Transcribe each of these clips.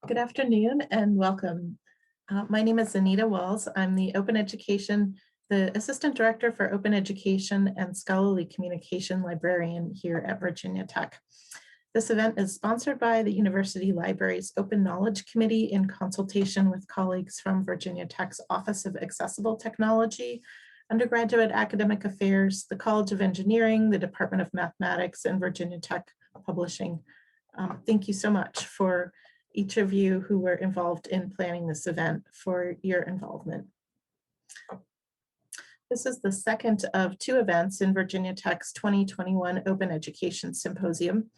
Good afternoon and welcome. My name is Anita Walls. I'm the Assistant Director for Open Education and Scholarly Communication Librarian here at Virginia Tech. This event is sponsored by the University Library's Open Knowledge Committee in consultation with colleagues from Virginia Tech's Office of Accessible Technology, Undergraduate Academic Affairs, the College of Engineering, the Department of Mathematics, and Virginia Tech Publishing. Thank you so much for each of you who were involved in planning this event for your involvement. This is the second of two events in Virginia Tech's 2021 Open Education Symposium.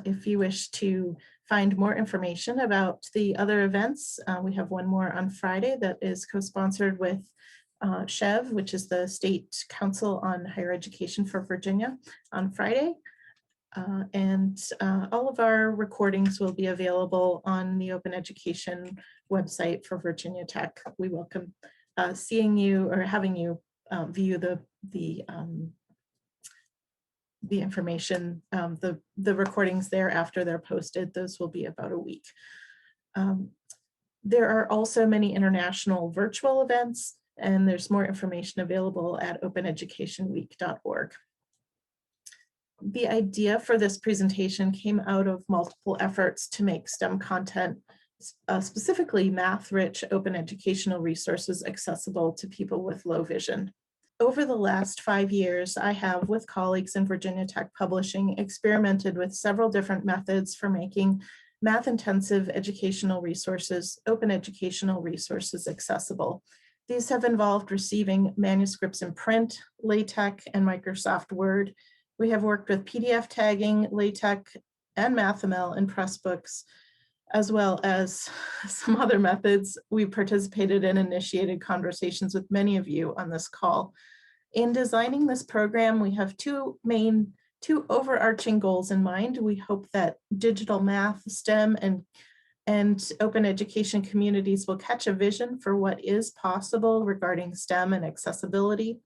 If you wish to find more information about the other events, we have one more on Friday that is co-sponsored with SHEV, which is the State Council on Higher Education for Virginia on Friday. All of our recordings will be available on the Open Education website for Virginia Tech. We welcome seeing you or having you view the information, the recordings there after they're posted. Those will be about a week. There are also many international virtual events, and there's more information available at openeducationweek.org. The idea for this presentation came out of multiple efforts to make STEM content, specifically math-rich open educational resources, accessible to people with low vision. Over the last 5 years, I have, with colleagues in Virginia Tech Publishing, experimented with several different methods for making math-intensive educational resources, open educational resources, accessible. These have involved receiving manuscripts in print, LaTeX, and Microsoft Word. We have worked with PDF tagging, LaTeX, and MathML in Pressbooks, as well as some other methods. We participated in initiated conversations with many of you on this call. In designing this program, we have two overarching goals in mind. We hope that digital math, STEM, and open education communities will catch a vision for what is possible regarding STEM and accessibility.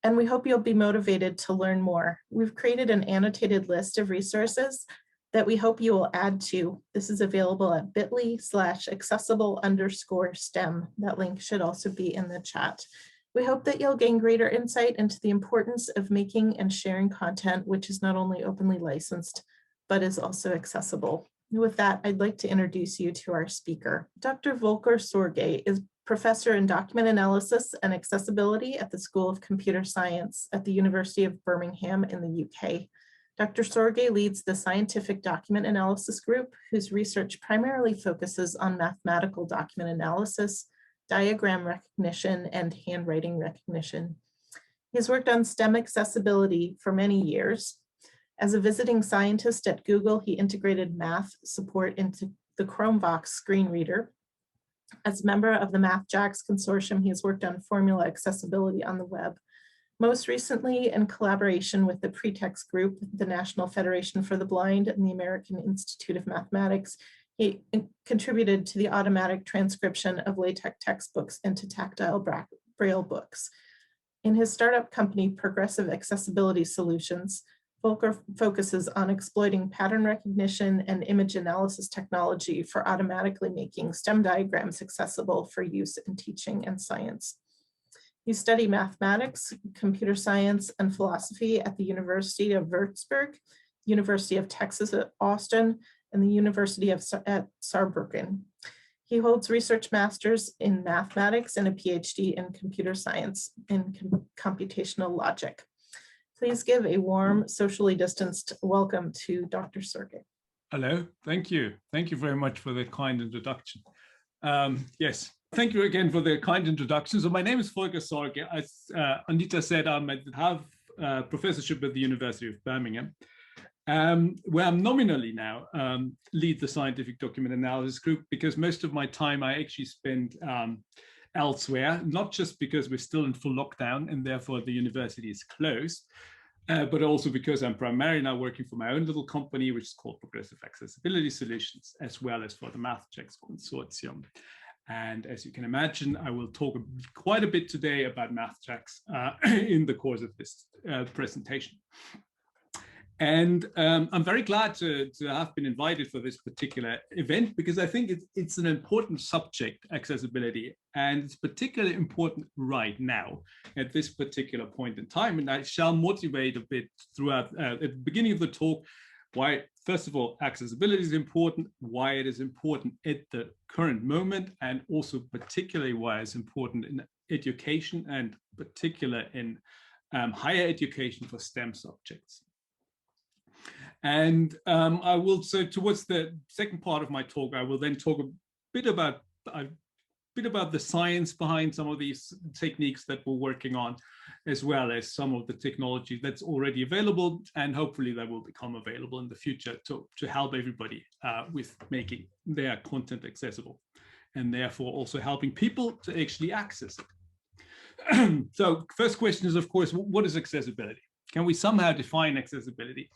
And we hope you'll be motivated to learn more. We've created an annotated list of resources that we hope you will add to. This is available at bit.ly/accessible_STEM. That link should also be in the chat. We hope that you'll gain greater insight into the importance of making and sharing content, which is not only openly licensed, but is also accessible. With that, I'd like to introduce you to our speaker. Dr. Volker Sorge is Professor in Document Analysis and Accessibility at the School of Computer Science at the University of Birmingham in the UK. Dr. Sorge leads the Scientific Document Analysis Group, whose research primarily focuses on mathematical document analysis, diagram recognition, and handwriting recognition. He's worked on STEM accessibility for many years. As a visiting scientist at Google, he integrated math support into the Chromevox screen reader. As a member of the MathJax consortium, he has worked on formula accessibility on the web. Most recently, in collaboration with the Pretext Group, the National Federation for the Blind, and the American Institute of Mathematics, he contributed to the automatic transcription of LaTeX textbooks into tactile Braille books. In his startup company, Progressive Accessibility Solutions, Volker focuses on exploiting pattern recognition and image analysis technology for automatically making STEM diagrams accessible for use in teaching and science. He studied mathematics, computer science, and philosophy at the University of Würzburg, University of Texas at Austin, and the University of Saarbrücken. He holds research masters in mathematics and a PhD in computer science and computational logic. Please give a warm, socially distanced welcome to Dr. Sorge. Hello, thank you. Thank you very much for the kind introduction. Yes, thank you again for the kind introduction. So my name is Volker Sorge. As Anita said, I have a professorship at the University of Birmingham, where I'm nominally now lead the Scientific Document Analysis Group, because most of my time I actually spend elsewhere, not just because we're still in full lockdown and therefore the university is closed, but also because I'm primarily now working for my own little company, which is called Progressive Accessibility Solutions, as well as for the MathJax consortium. And as you can imagine, I will talk quite a bit today about MathJax in the course of this presentation. And I'm very glad to have been invited for this particular event, because I think it's an important subject, accessibility, and it's particularly important right now at this particular point in time. And I shall motivate a bit throughout at the beginning of the talk why, first of all, accessibility is important, why it is important at the current moment, and also particularly why it's important in education, and particular in higher education for STEM subjects. And I will, so towards the second part of my talk, I will then talk a bit about the science behind some of these techniques that we're working on, as well as some of the technology that's already available, and hopefully that will become available in the future to help everybody with making their content accessible, and therefore also helping people to actually access it. So first question is, of course, what is accessibility? Can we somehow define accessibility?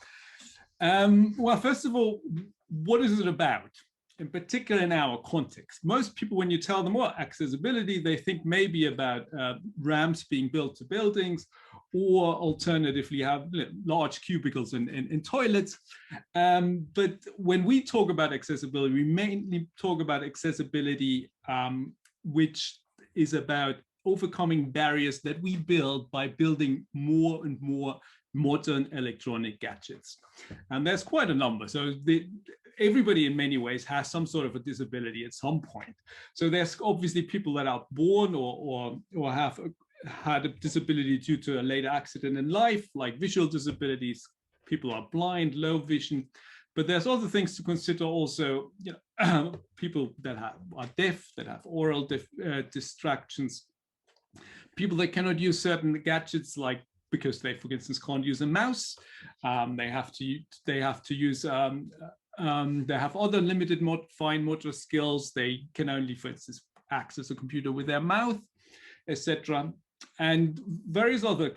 Well, first of all, what is it about? In particular, in our context, most people, when you tell them what accessibility, they think maybe about ramps being built to buildings, or alternatively have large cubicles in toilets. But when we talk about accessibility, we mainly talk about accessibility, which is about overcoming barriers that we build by building more and more modern electronic gadgets. And there's quite a number. So everybody in many ways has some sort of a disability at some point. So there's obviously people that are born or have had a disability due to a later accident in life, like visual disabilities. People are blind, low vision. But there's other things to consider also, people that are deaf, that have oral distractions, people that cannot use certain gadgets, like because they, for instance, can't use a mouse. They have to use, they have other limited fine motor skills. They can only, for instance, access a computer with their mouth, etc. And various other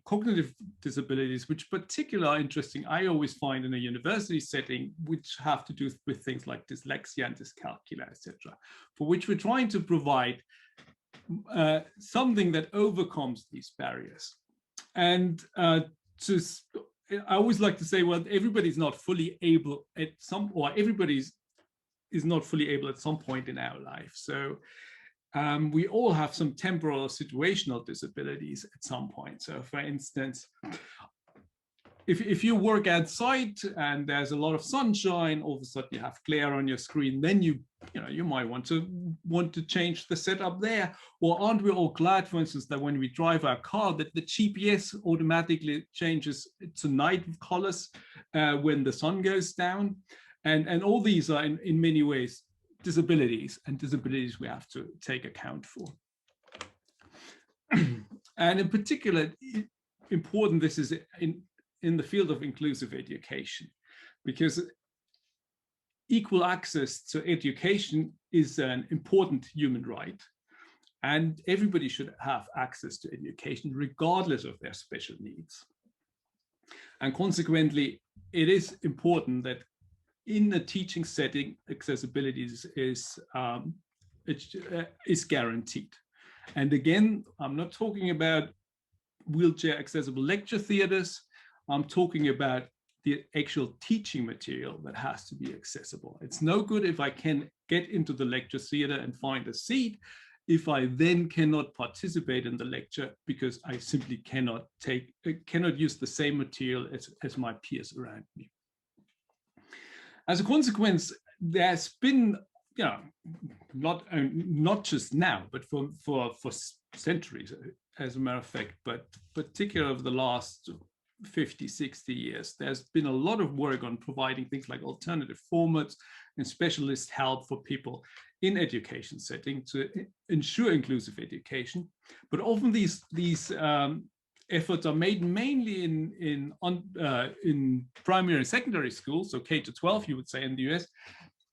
cognitive disabilities, which particularly are interesting, I always find in a university setting, which have to do with things like dyslexia and dyscalculia, etc., for which we're trying to provide something that overcomes these barriers. And I always like to say, well, everybody's not fully able at some, or everybody is not fully able at some point in our life. So we all have some temporal or situational disabilities at some point. So for instance, if you work outside and there's a lot of sunshine, all of a sudden you have glare on your screen, then you might want to change the setup there. Or aren't we all glad, for instance, that when we drive our car, that the GPS automatically changes to night colors when the sun goes down? And all these are in many ways disabilities, and disabilities we have to take account for. And in particular, important this is in the field of inclusive education, because equal access to education is an important human right, and everybody should have access to education regardless of their special needs. And consequently, it is important that in a teaching setting, accessibility is guaranteed. And again, I'm not talking about wheelchair accessible lecture theaters. I'm talking about the actual teaching material that has to be accessible. It's no good if I can get into the lecture theater and find a seat if I then cannot participate in the lecture because I simply cannot use the same material as my peers around me. As a consequence, there's been, not just now, but for centuries, as a matter of fact, but particularly over the last 50, 60 years, there's been a lot of work on providing things like alternative formats and specialist help for people in education setting to ensure inclusive education. But often these efforts are made mainly in primary and secondary schools, so K to 12, you would say in the US.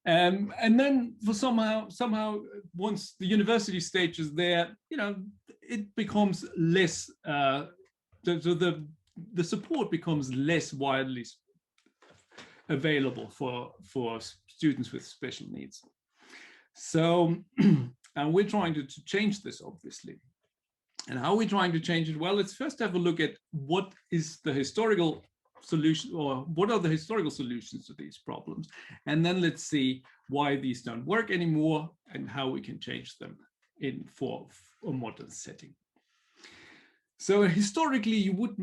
And then for somehow, once the university stage is there, it becomes less, the support becomes less widely available for students with special needs. So, and we're trying to change this, obviously. And how are we trying to change it? Well, let's first have a look at what is the historical solutions, or what are the historical solutions to these problems? And then let's see why these don't work anymore and how we can change them for a modern setting. So historically, you would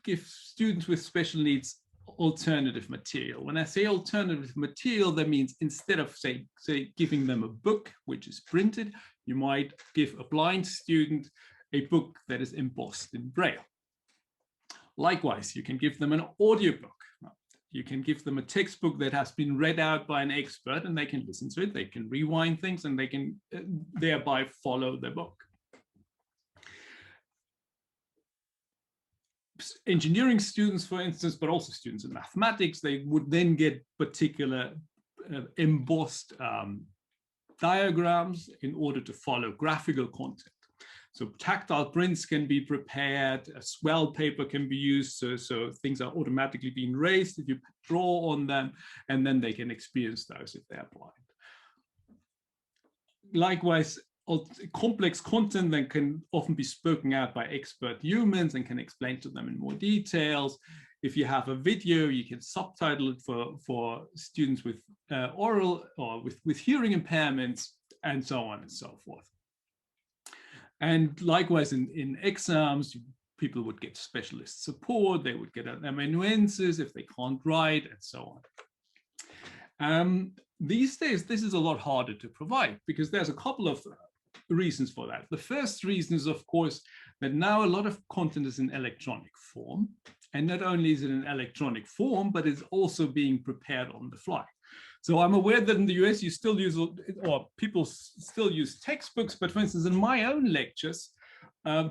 give students with special needs alternative material. When I say alternative material, that means instead of say giving them a book which is printed, you might give a blind student a book that is embossed in Braille. Likewise, you can give them an audiobook. You can give them a textbook that has been read out by an expert, and they can listen to it, they can rewind things, and they can thereby follow the book. Engineering students, for instance, but also students in mathematics, they would then get particular embossed diagrams in order to follow graphical content. So tactile prints can be prepared, a swell paper can be used, so things are automatically being raised if you draw on them, and then they can experience those if they're blind. Likewise, complex content that can often be spoken out by expert humans and can explain to them in more details. If you have a video, you can subtitle it for students with oral or with hearing impairments, and so on and so forth. And likewise, in exams, people would get specialist support, they would get amanuensis if they can't write, and so on. These days, this is a lot harder to provide because there's a couple of reasons for that. The first reason is, of course, that now a lot of content is in electronic form. And not only is it in electronic form, but it's also being prepared on the fly. So I'm aware that in the US, you still use, or people still use textbooks, but for instance, in my own lectures,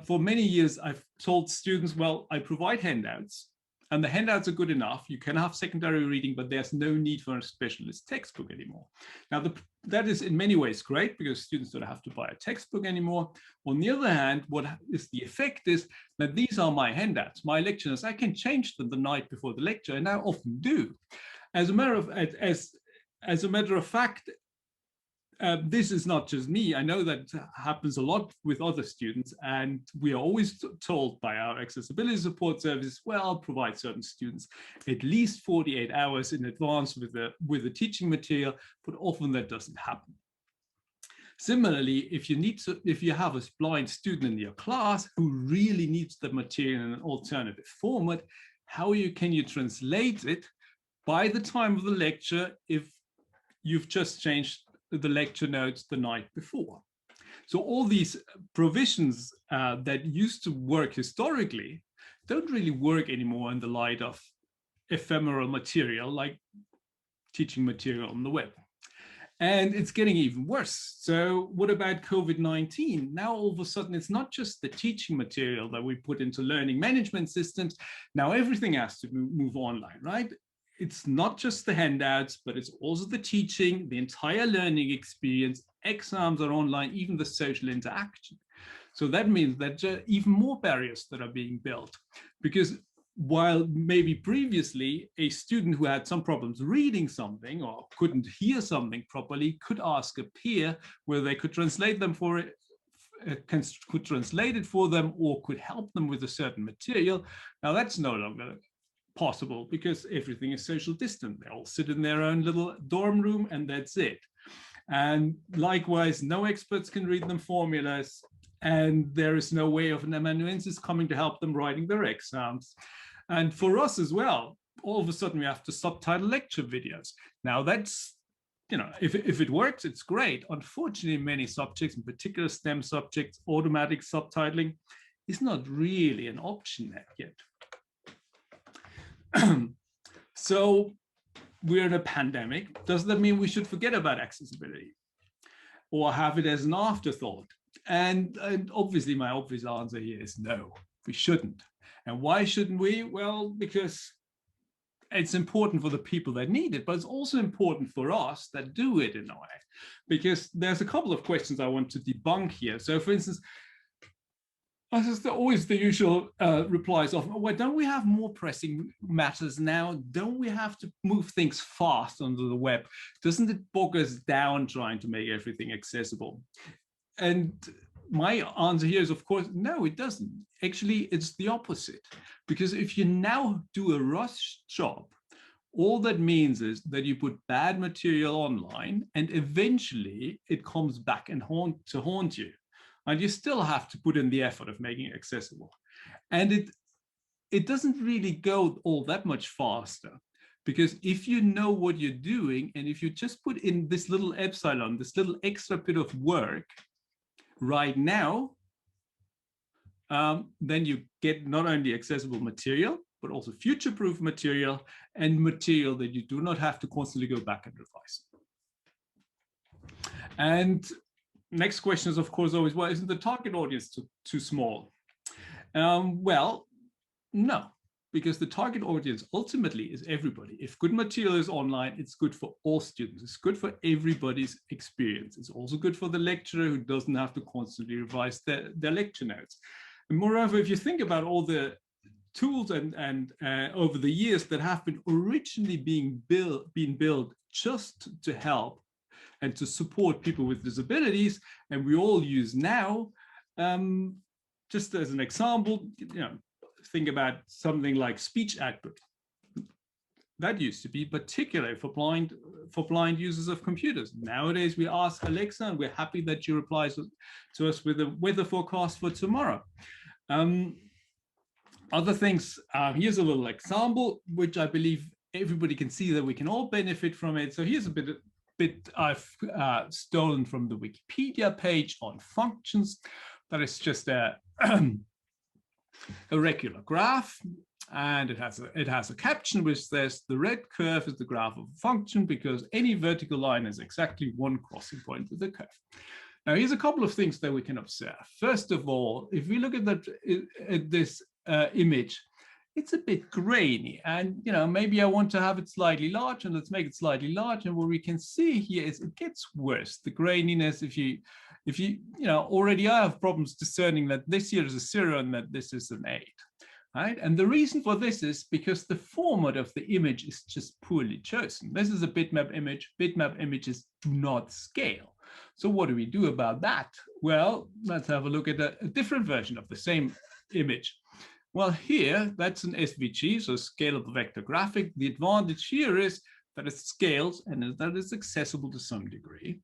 for many years, I've told students, well, I provide handouts, and the handouts are good enough. You can have secondary reading, but there's no need for a specialist textbook anymore. Now, that is in many ways great because students don't have to buy a textbook anymore. On the other hand, what is the effect is that these are my handouts, my lectures. I can change them the night before the lecture, and I often do. As a matter of fact, this is not just me. I know that happens a lot with other students, and we are always told by our accessibility support service, well, provide certain students at least 48 hours in advance with the teaching material, but often that doesn't happen. Similarly, if you have a blind student in your class who really needs the material in an alternative format, how can you translate it by the time of the lecture if you've just changed the lecture notes the night before? So all these provisions that used to work historically don't really work anymore in the light of ephemeral material like teaching material on the web. And it's getting even worse. So what about COVID-19? Now, all of a sudden, it's not just the teaching material that we put into learning management systems. Now everything has to move online, right? It's not just the handouts, but it's also the teaching, the entire learning experience. Exams are online, even the social interaction. So that means that there are even more barriers that are being built, because while maybe previously a student who had some problems reading something or couldn't hear something properly could ask a peer whether they could translate them for it, could translate it for them, or could help them with a certain material. Now that's no longer possible because everything is social distant. They all sit in their own little dorm room and that's it. And likewise, no experts can read them formulas, and there is no way of an amanuensis coming to help them writing their exams. And for us as well, all of a sudden we have to subtitle lecture videos. Now that's, if it works, it's great. Unfortunately, many subjects, in particular STEM subjects, automatic subtitling is not really an option yet. So we're in a pandemic. Does that mean we should forget about accessibility or have it as an afterthought? And obviously my obvious answer here is no, we shouldn't. And why shouldn't we? Well, because it's important for the people that need it, but it's also important for us that do it in a way, because there's a couple of questions I want to debunk here. So for instance, there's always the usual replies of, well, don't we have more pressing matters now? Don't we have to move things fast onto the web? Doesn't it bog us down trying to make everything accessible? And my answer here is, of course, no, it doesn't. Actually, it's the opposite. Because if you now do a rush job, all that means is that you put bad material online and eventually it comes back and haunt you. And you still have to put in the effort of making it accessible. And it doesn't really go all that much faster, because if you know what you're doing, and if you just put in this little epsilon, this little extra bit of work right now, then you get not only accessible material, but also future-proof material, and material that you do not have to constantly go back and revise. And next question is, of course, always, well, isn't the target audience too small? Well, no, because the target audience ultimately is everybody. If good material is online, it's good for all students. It's good for everybody's experience. It's also good for the lecturer who doesn't have to constantly revise their lecture notes. And moreover, if you think about all the tools and over the years that have been originally being built just to help and to support people with disabilities, and we all use now, just as an example, think about something like speech output. That used to be particularly for blind users of computers. Nowadays, we ask Alexa, and we're happy that she replies to us with a weather forecast for tomorrow. Other things, here's a little example, which I believe everybody can see that we can all benefit from it. So here's a bit I've stolen from the Wikipedia page on functions. That is just a regular graph, and it has a caption which says the red curve is the graph of a function because any vertical line is exactly one crossing point with the curve. Now, here's a couple of things that we can observe. First of all, if we look at this image, it's a bit grainy, and maybe I want to have it slightly large, and let's make it slightly large. And what we can see here is it gets worse. The graininess, if you already I have problems discerning that this here is a 0 and that this is an 8. Right? And the reason for this is because the format of the image is just poorly chosen. This is a bitmap image. Bitmap images do not scale. So what do we do about that? Well, let's have a look at a different version of the same image. Well, here, that's an SVG, so scalable vector graphic. The advantage here is that it scales and that it's accessible to some degree.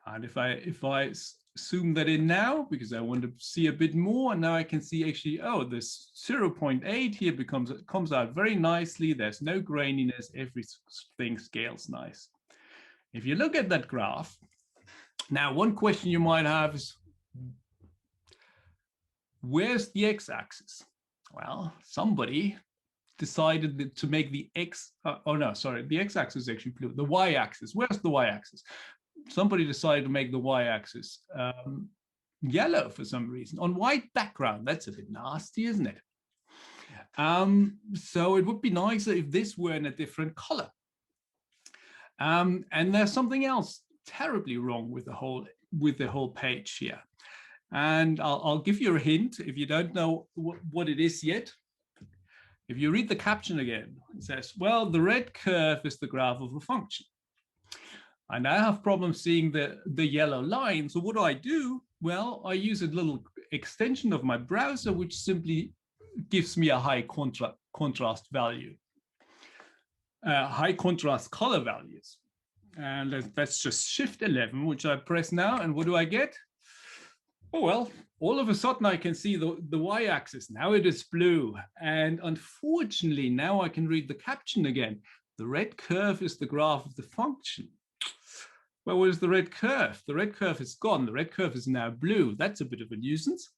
And if I zoom that in now, because I want to see a bit more, and now I can see actually, oh, this 0.8 here comes out very nicely. There's no graininess. Everything scales nice. If you look at that graph, now one question you might have is, where's the x-axis? Well, somebody decided to make the the x-axis is actually blue. The y-axis, where's the y-axis? Somebody decided to make the y-axis yellow for some reason on white background. That's a bit nasty, isn't it? So it would be nicer if this were in a different color. And there's something else terribly wrong with the whole page here. And I'll give you a hint if you don't know what it is yet. If you read the caption again, it says, well, the red curve is the graph of a function. And I have problems seeing the yellow line. So what do? Well, I use a little extension of my browser, which simply gives me a high contrast value, high contrast color values. And that's just Shift 11, which I press now. And what do I get? Oh, well, all of a sudden I can see the y-axis. Now it is blue. And unfortunately, now I can read the caption again. The red curve is the graph of the function. Well, where's the red curve? The red curve is gone. The red curve is now blue. That's a bit of a nuisance.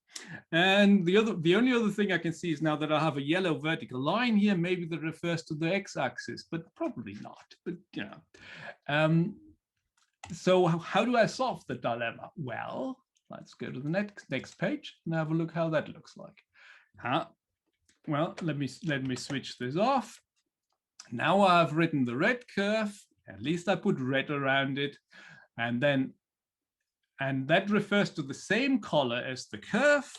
And the only other thing I can see is now that I have a yellow vertical line here. Maybe that refers to the x-axis, but probably not. But so how do I solve the dilemma? Well, let's go to the next page and have a look how that looks like. Well, let me switch this off. Now I've written the red curve. At least I put red around it, and that refers to the same color as the curve.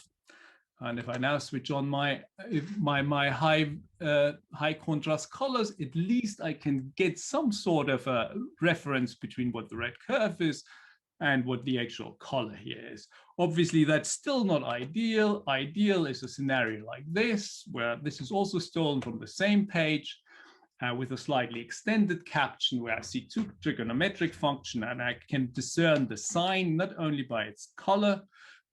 And if I now switch on my high contrast colors, at least I can get some sort of a reference between what the red curve is and what the actual color here is. Obviously, that's still not ideal. Ideal is a scenario like this, where this is also stolen from the same page with a slightly extended caption, where I see two trigonometric function and I can discern the sign not only by its color,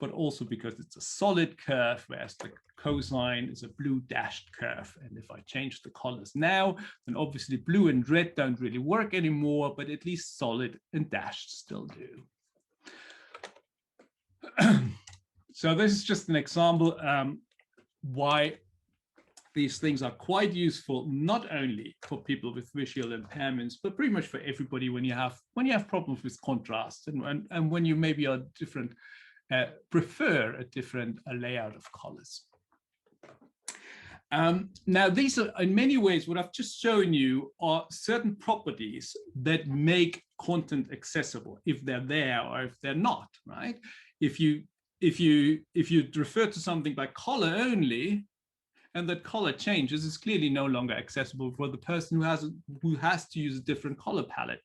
but also because it's a solid curve, whereas the cosine is a blue dashed curve. And if I change the colors now, then obviously blue and red don't really work anymore, but at least solid and dashed still do. So this is just an example why these things are quite useful, not only for people with visual impairments, but pretty much for everybody when you have problems with contrast and when you maybe are different, prefer a different layout of colors. Now, these are in many ways what I've just shown you are certain properties that make content accessible if they're there or if they're not, right? If you refer to something by color only, and that color changes, is clearly no longer accessible for the person who has to use a different color palette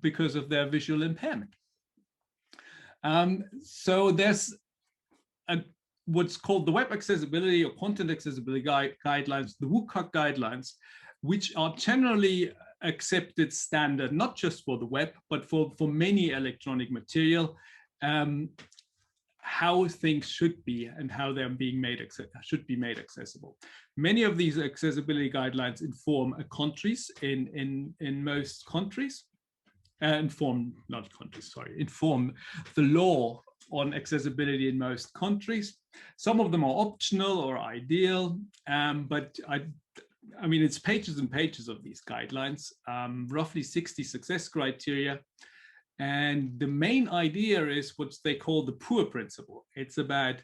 because of their visual impairment. So there's what's called the Web Accessibility or Content Accessibility Guidelines, the WCAG guidelines, which are generally accepted standard, not just for the web, but for many electronic material, how things should be and how they're being should be made accessible. Many of these accessibility guidelines inform countries in most countries, inform the law on accessibility in most countries. Some of them are optional or ideal, but I mean, it's pages and pages of these guidelines, roughly 60 success criteria. And the main idea is what they call the POUR principle. It's about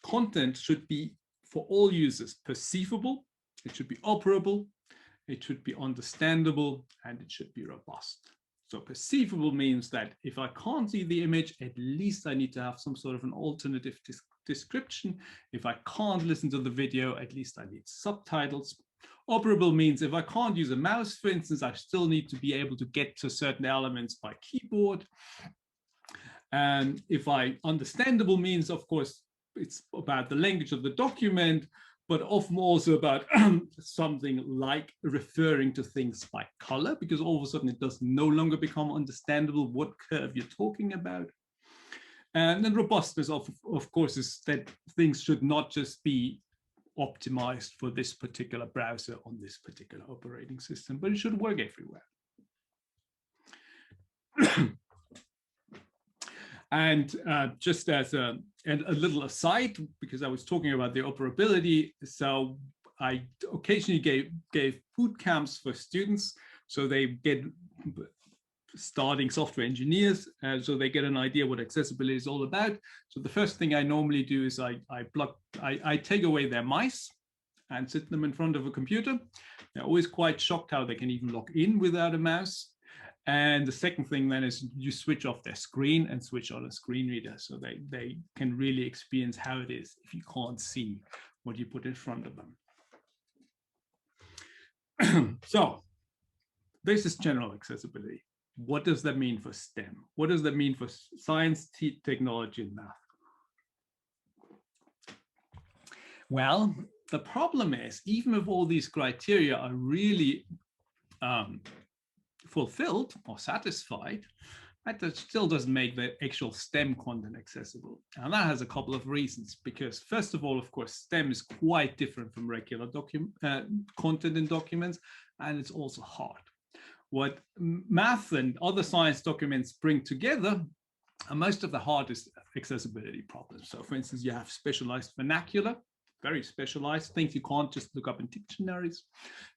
content should be, for all users, perceivable, it should be operable, it should be understandable, and it should be robust. So perceivable means that if I can't see the image, at least I need to have some sort of an alternative description. If I can't listen to the video, at least I need subtitles. Operable means if I can't use a mouse, for instance, I still need to be able to get to certain elements by keyboard. And if understandable means, of course, it's about the language of the document, but often also about something like referring to things by color, because all of a sudden it does no longer become understandable what curve you're talking about. And then robustness, of course, is that things should not just be optimized for this particular browser on this particular operating system, but it should work everywhere. And just as a little aside, because I was talking about the operability, so I occasionally gave boot camps for students, so they get starting software engineers, so they get an idea what accessibility is all about. So the first thing I normally do is I take away their mice and sit them in front of a computer. They're always quite shocked how they can even log in without a mouse. And the second thing then is you switch off their screen and switch on a screen reader, so they can really experience how it is if you can't see what you put in front of them. So this is general accessibility. What does that mean for STEM? What does that mean for science, technology, and math? Well, the problem is, even if all these criteria are really fulfilled or satisfied, that still doesn't make the actual STEM content accessible. And that has a couple of reasons, because first of all, of course, STEM is quite different from regular content in documents, and it's also hard. What math and other science documents bring together are most of the hardest accessibility problems. So for instance, you have specialized vernacular, very specialized things you can't just look up in dictionaries.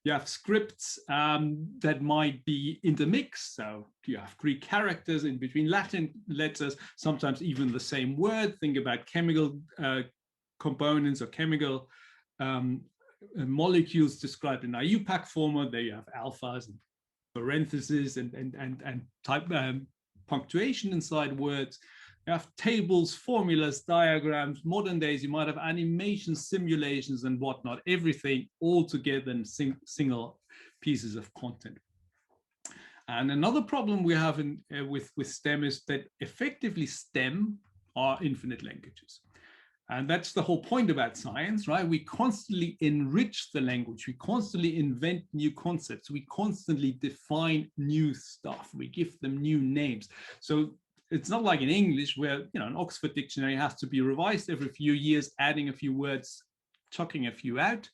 You have scripts that might be intermixed. So you have Greek characters in between Latin letters, sometimes even the same word. Think about chemical components or chemical molecules described in IUPAC format. There you have alphas and parentheses and type punctuation inside words. You have tables, formulas, diagrams. Modern days, you might have animations, simulations, and whatnot, everything all together in single pieces of content. And another problem we have with STEM is that effectively STEM are infinite languages. And that's the whole point about science, right? We constantly enrich the language. We constantly invent new concepts. We constantly define new stuff. We give them new names. So it's not like in English where, you know, an Oxford dictionary has to be revised every few years, adding a few words, chucking a few out.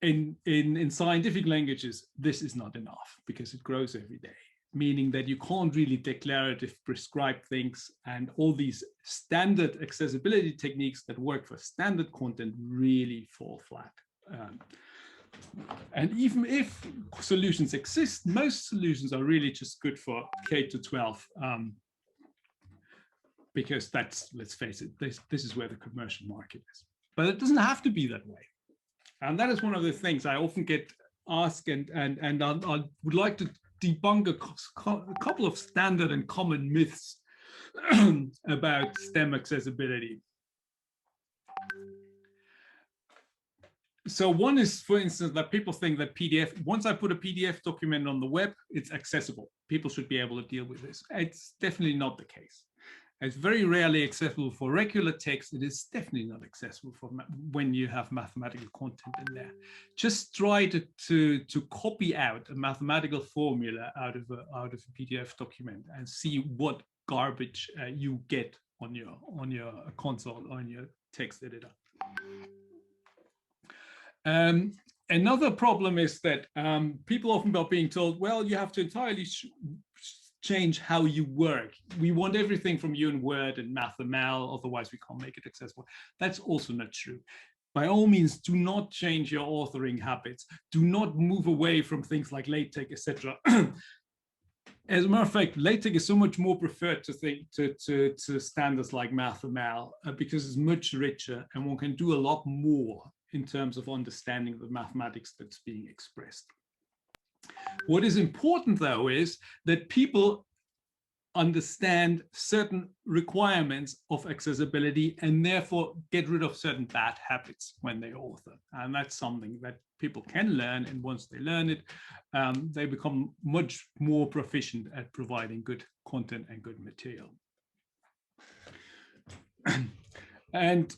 In scientific languages, this is not enough because it grows every day, meaning that you can't really declarative prescribe things, and all these standard accessibility techniques that work for standard content really fall flat. And even if solutions exist, most solutions are really just good for K-12, because that's, let's face it, this is where the commercial market is. But it doesn't have to be that way. And that is one of the things I often get asked, and I would like to debunk a couple of standard and common myths about STEM accessibility. So one is, for instance, that people think that PDF, once I put a PDF document on the web, it's accessible. People should be able to deal with this. It's definitely not the case. It's very rarely accessible for regular text. It is definitely not accessible for when you have mathematical content in there. Just try to copy out a mathematical formula out of a PDF document and see what garbage you get on your console, on your text editor. Another problem is that people often are being told, well, you have to entirely change how you work. We want everything from you in Word and MathML, otherwise we can't make it accessible. That's also not true. By all means, do not change your authoring habits. Do not move away from things like LaTeX, etc. As a matter of fact, LaTeX is so much more preferred to standards like MathML because it's much richer and one can do a lot more in terms of understanding the mathematics that's being expressed. What is important, though, is that people understand certain requirements of accessibility and therefore get rid of certain bad habits when they author. And that's something that people can learn. And once they learn it, they become much more proficient at providing good content and good material. And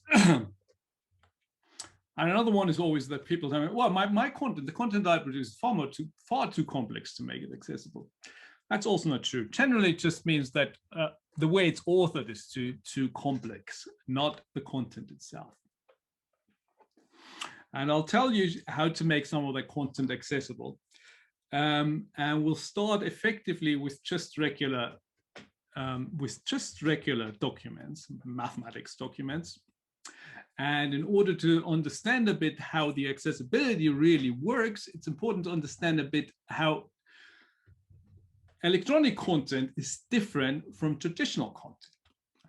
another one is always that people tell me, well, my content, the content I produce is far too complex to make it accessible. That's also not true. Generally, it just means that the way it's authored is too complex, not the content itself. And I'll tell you how to make some of the content accessible. And we'll start effectively with just regular documents, mathematics documents. And in order to understand a bit how the accessibility really works, it's important to understand a bit how electronic content is different from traditional content.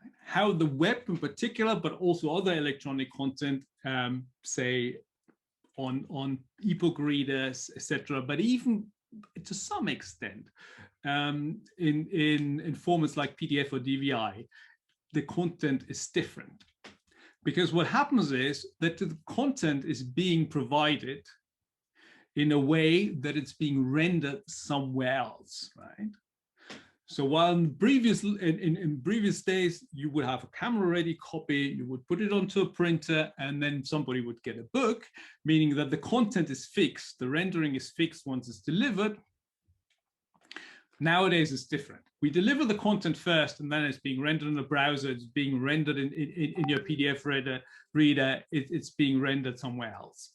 Right? How the web in particular, but also other electronic content, say on ebook readers, etc., but even to some extent in formats like PDF or DVI, the content is different. Because what happens is that the content is being provided in a way that it's being rendered somewhere else, right? So while in previous days, you would have a camera-ready copy, you would put it onto a printer, and then somebody would get a book, meaning that the content is fixed, the rendering is fixed once it's delivered. Nowadays, it's different. We deliver the content first, and then it's being rendered in the browser, it's being rendered in your PDF reader, it's being rendered somewhere else.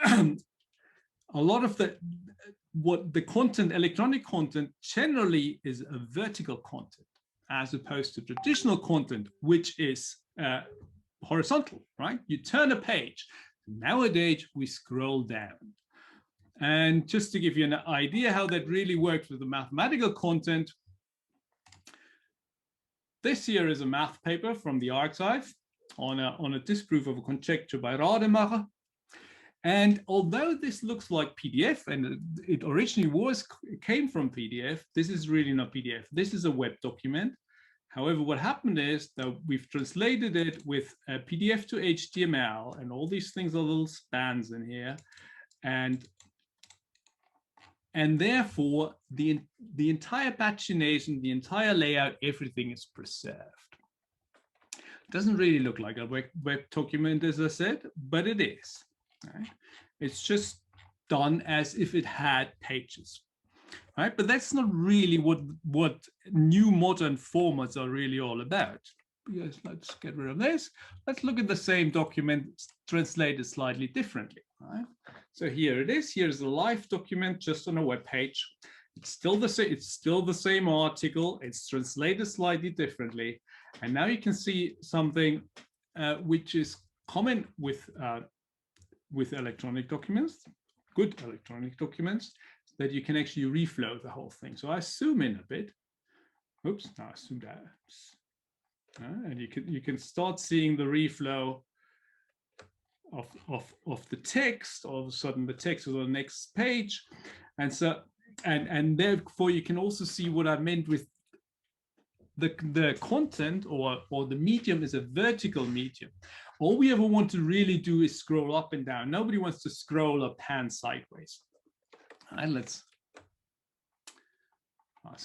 A lot of the content, electronic content, generally is a vertical content, as opposed to traditional content, which is horizontal, right? You turn a page. Nowadays, we scroll down. And just to give you an idea how that really works with the mathematical content, this here is a math paper from the archive on a disproof of a conjecture by Rademacher. And although this looks like PDF, and it originally came from PDF, this is really not PDF. This is a web document. However, what happened is that we've translated it with a PDF to HTML, and all these things are little spans in here. And and therefore the entire pagination, the entire layout, everything is preserved. It doesn't really look like a web document, as I said, but it is. Right? It's just done as if it had pages. Right? But that's not really what new modern formats are really all about. Yes, let's get rid of this. Let's look at the same document translated slightly differently. Right? So here it is. Here's a live document just on a web page. It's still the same. It's still the same article. It's translated slightly differently, and now you can see something which is common with electronic documents, good electronic documents, that you can actually reflow the whole thing. So I zoom in a bit. Oops, no, I zoomed out. And you can start seeing the reflow of the text. All of a sudden, the text is on the next page, and so and therefore you can also see what I meant with the content or the medium is a vertical medium. All we ever want to really do is scroll up and down. Nobody wants to scroll or pan sideways. And let's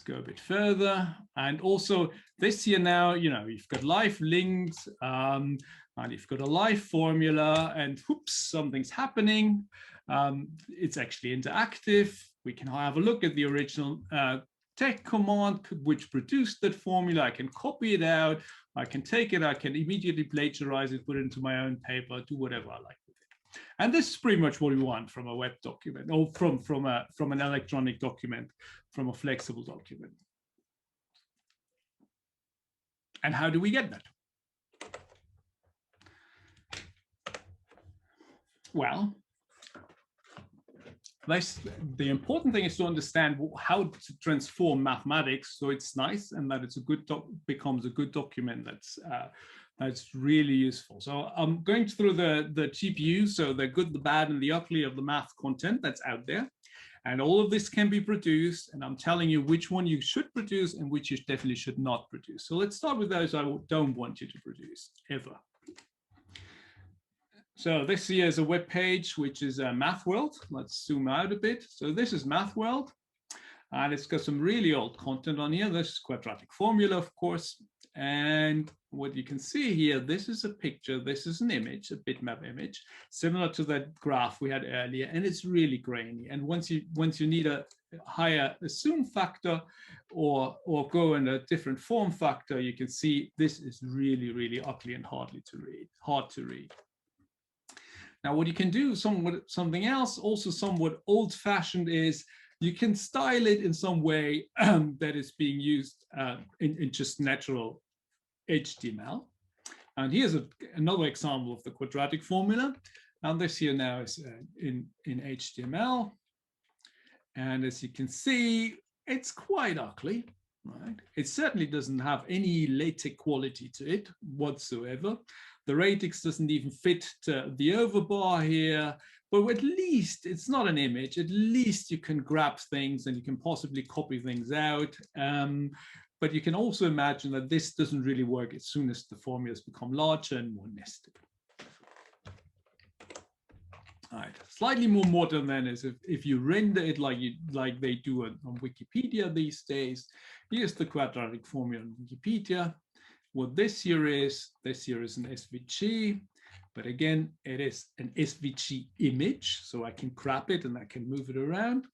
go a bit further. And also this here now, you've got live links and you've got a live formula, and whoops, something's happening. It's actually interactive. We can have a look at the original text command which produced that formula. I can copy it out. I can take it. I can immediately plagiarize it, put it into my own paper, do whatever I like with it. And this is pretty much what we want from a web document, or from an electronic document, from a flexible document. And how do we get that? Well, the important thing is to understand how to transform mathematics so it's nice and that it's a good becomes a good document that's really useful. So I'm going through the GPUs, so the good, the bad, and the ugly of the math content that's out there. And all of this can be produced, and I'm telling you which one you should produce and which you definitely should not produce. So let's start with those I don't want you to produce, ever. So this here is a web page, which is MathWorld. Let's zoom out a bit. So this is MathWorld, and it's got some really old content on here. This is quadratic formula, of course. And what you can see here, this is a picture, this is an image, a bitmap image, similar to that graph we had earlier, and it's really grainy. And once you need a higher zoom factor or go in a different form factor, you can see this is really, really ugly and hard to read. Now, what you can do, something else, also somewhat old-fashioned, is you can style it in some way that is being used in just natural HTML. And here's another example of the quadratic formula. And this here now is in HTML. And as you can see, it's quite ugly. Right? It certainly doesn't have any LaTeX quality to it whatsoever. The radix doesn't even fit to the overbar here, but at least it's not an image. At least you can grab things and you can possibly copy things out. But you can also imagine that this doesn't really work as soon as the formulas become larger and more nested. All right, slightly more modern then is if you render it like they do on Wikipedia these days. Here's the quadratic formula on Wikipedia. What this here is an SVG, but again, it is an SVG image, so I can grab it and I can move it around.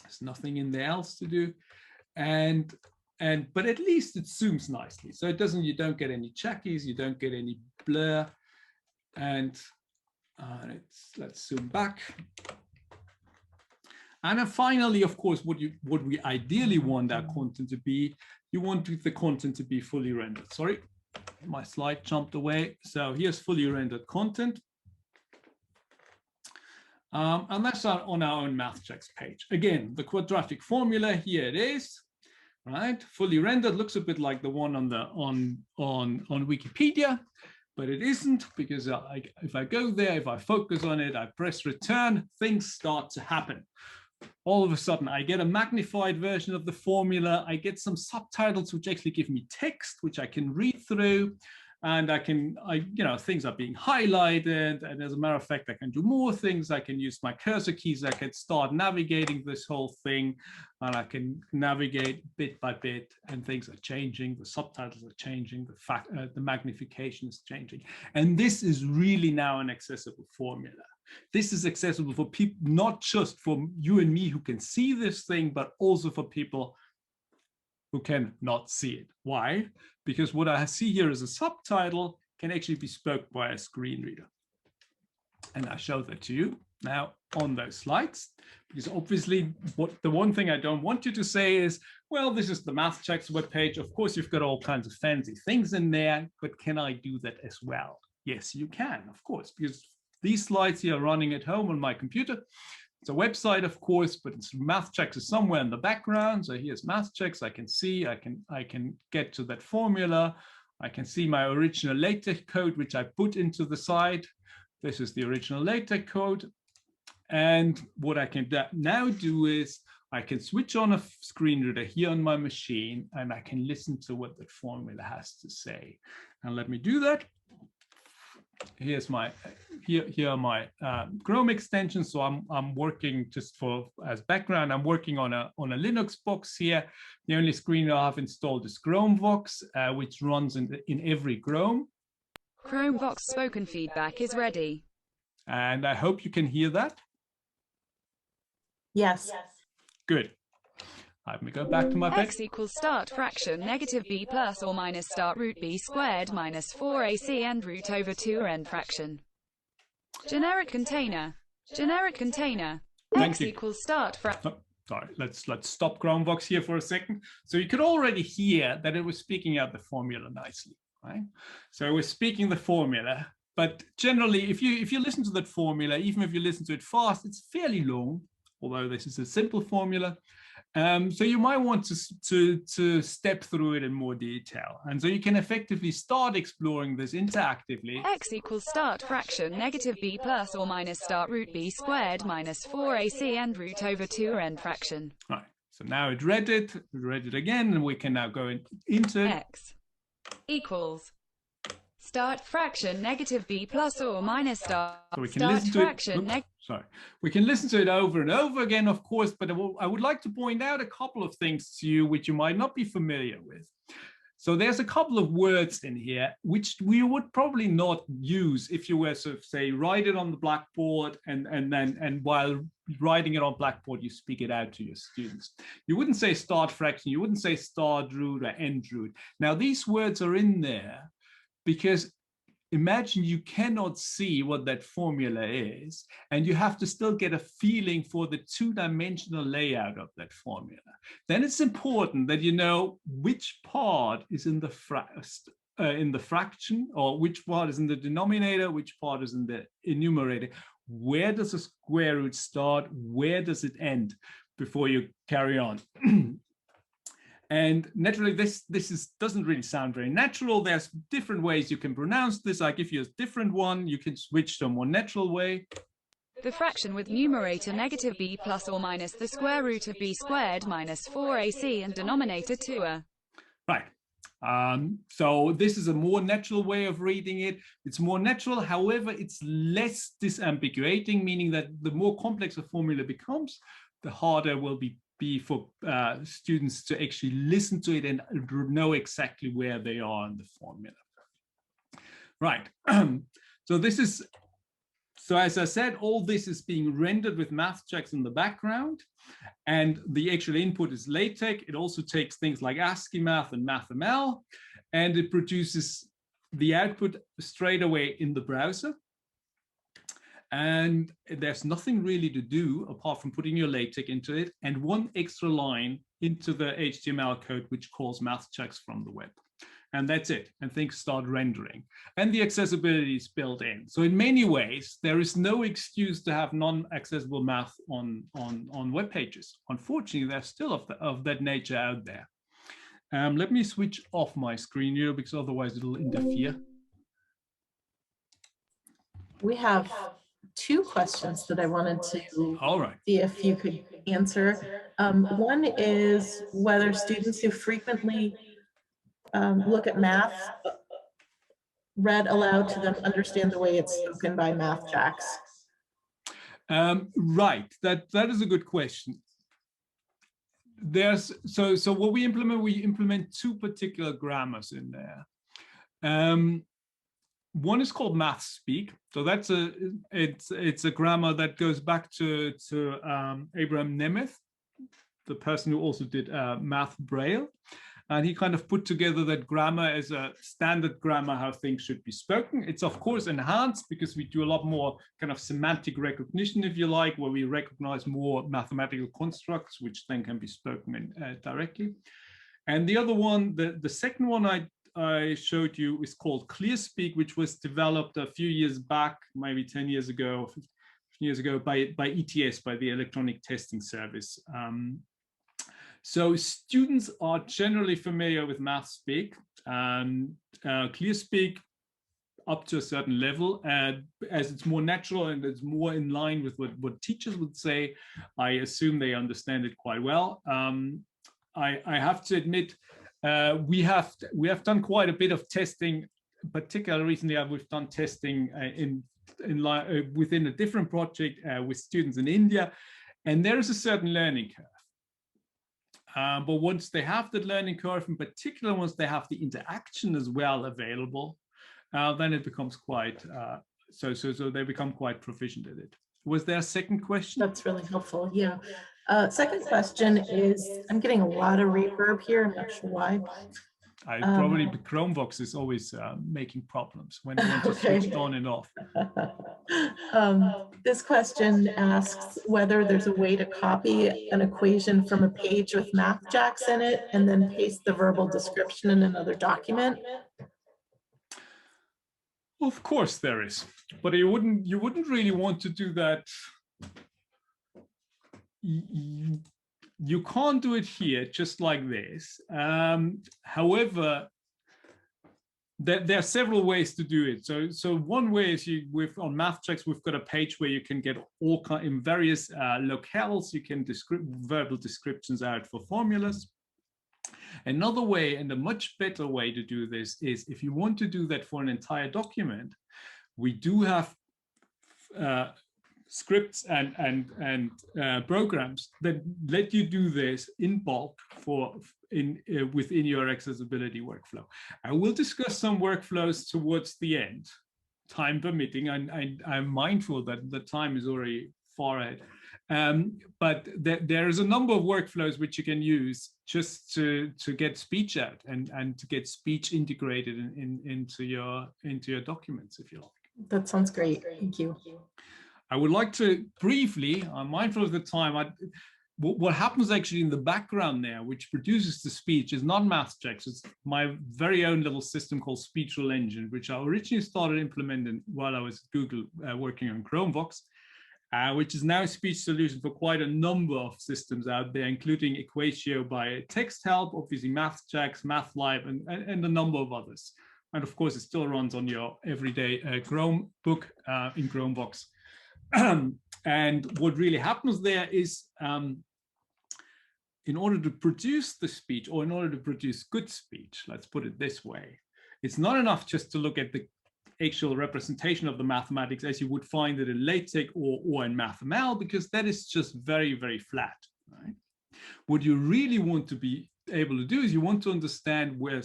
There's nothing in there else to do, but at least it zooms nicely, so you don't get any checkies, you don't get any blur, and let's zoom back. And then finally, of course, what we ideally want our content to be, you want the content to be fully rendered. Sorry, my slide jumped away. So here's fully rendered content. And that's on our own math checks page. Again, the quadratic formula, here it is, right? Fully rendered, looks a bit like the one on Wikipedia, but it isn't, because if I go there, if I focus on it, I press return, things start to happen. All of a sudden, I get a magnified version of the formula. I get some subtitles which actually give me text, which I can read through. and things are being highlighted. And as a matter of fact, I can do more things. I can use my cursor keys. I can start navigating this whole thing, and I can navigate bit by bit, and things are changing. The subtitles are changing. The magnification is changing. And this is really now an accessible formula. This is accessible for people, not just for you and me who can see this thing, but also for people who can not see it. Why? Because what I see here as a subtitle can actually be spoken by a screen reader. And I show that to you now on those slides, because obviously the one thing I don't want you to say is, well, this is the MathChecks webpage. Of course, you've got all kinds of fancy things in there, but can I do that as well? Yes, you can, of course, because these slides here are running at home on my computer. It's a website, of course, but it's MathChecks is somewhere in the background. So here's MathChecks. I can see, I can get to that formula. I can see my original LaTeX code, which I put into the site. This is the original LaTeX code. And what I can now do is I can switch on a screen reader here on my machine, and I can listen to what that formula has to say. And let me do that. Here's my here are my Chrome extensions. So I'm working just as background. I'm working on a Linux box here. The only screen I have installed is Chromevox, which runs in every Chrome. Chromevox spoken feedback is ready. And I hope you can hear that. Yes. Good. Let me go back to my page. X equals start fraction negative b plus or minus start root b squared minus 4ac and root over 2 end fraction. Generic container. Generic container. X equals start fraction. Sorry, let's stop Chromevox here for a second. So you could already hear that it was speaking out the formula nicely, right? So it was speaking the formula, but generally, if you listen to that formula, even if you listen to it fast, it's fairly long, although this is a simple formula. So you might want to step through it in more detail. And so you can effectively start exploring this interactively. X equals start fraction negative b plus or minus start root b squared minus 4ac and root over 2 end fraction. Right. So now it read it again, and we can now go into X equals start fraction negative b plus or minus start fraction negative. Sorry, we can listen to it over and over again, of course, but I would like to point out a couple of things to you which you might not be familiar with. So there's a couple of words in here which we would probably not use if you were to say write it on the blackboard and while writing it on blackboard you speak it out to your students. You wouldn't say start fraction, you wouldn't say start root or end root. Now these words are in there because imagine you cannot see what that formula is, and you have to still get a feeling for the two-dimensional layout of that formula. Then it's important that you know which part is in the fraction, or which part is in the denominator, which part is in the numerator. Where does the square root start? Where does it end? Before you carry on. And naturally, this doesn't really sound very natural. There's different ways you can pronounce this. I give you a different one. You can switch to a more natural way. The fraction with numerator negative b plus or minus the square root of b squared minus 4ac and denominator 2a. Right. So this is a more natural way of reading it. It's more natural. However, it's less disambiguating, meaning that the more complex a formula becomes, the harder will be for students to actually listen to it and know exactly where they are in the formula. Right. So as I said, all this is being rendered with MathChecks in the background, and the actual input is LaTeX. It also takes things like ASCII math and MathML, and it produces the output straight away in the browser. And there's nothing really to do apart from putting your LaTeX into it and one extra line into the HTML code which calls MathChecks from the web. And that's it. And things start rendering. And the accessibility is built in. So in many ways, there is no excuse to have non-accessible math on web pages. Unfortunately, there's still of that nature out there. Let me switch off my screen here because otherwise it'll interfere. We have 2 questions that I wanted to see if you could answer. One is whether students who frequently look at math read aloud to them understand the way it's spoken by math jacks? Right, that is a good question. So what we implement two particular grammars in there. One is called math speak. So it's a grammar that goes back to Abraham Nemeth, the person who also did math braille. And he kind of put together that grammar as a standard grammar, how things should be spoken. It's of course enhanced because we do a lot more kind of semantic recognition, if you like, where we recognize more mathematical constructs, which then can be spoken directly. And the other one, the second one I showed you is called ClearSpeak, which was developed a few years back, maybe 10 years ago, 15 years ago by ETS, by the Electronic Testing Service. So students are generally familiar with MathSpeak and ClearSpeak up to a certain level, as it's more natural and it's more in line with what teachers would say. I assume they understand it quite well. I have to admit, we have done quite a bit of testing. Particularly recently, we've done testing within a different project with students in India, and there is a certain learning curve. But once they have that learning curve, in particular, once they have the interaction as well available, then it becomes quite, so they become quite proficient at it. Was there a second question? That's really helpful, yeah. Second question is, I'm getting a lot of reverb here, I'm not sure why. Probably Chromebox is always making problems when it's switched on and off. This question asks whether there's a way to copy an equation from a page with math jacks in it and then paste the verbal description in another document. Of course there is, but you wouldn't really want to do that. You can't do it here just like this. However, there are several ways to do it. So one way is on MathJax, we've got a page where you can get all in various locales. You can verbal descriptions out for formulas. Another way, and a much better way to do this, is if you want to do that for an entire document, we do have scripts and programs that let you do this in bulk within your accessibility workflow. I will discuss some workflows towards the end, time permitting. I'm mindful that the time is already far ahead. But there is a number of workflows which you can use just to get speech out and to get speech integrated into your documents, if you like. That sounds great. Thank you. I would like to briefly, I'm mindful of the time, what happens actually in the background there, which produces the speech, is not MathJax. It's my very own little system called Speechal Engine, which I originally started implementing while I was at Google working on Chromebox, which is now a speech solution for quite a number of systems out there, including Equatio by Text Help, obviously MathJax, MathLive, and a number of others. And of course, it still runs on your everyday Chromebook in Chromebox. And what really happens there is, in order to produce the speech, or in order to produce good speech, let's put it this way, it's not enough just to look at the actual representation of the mathematics as you would find it in LaTeX or in MathML, because that is just very, very flat. Right? What you really want to be able to do is you want to understand where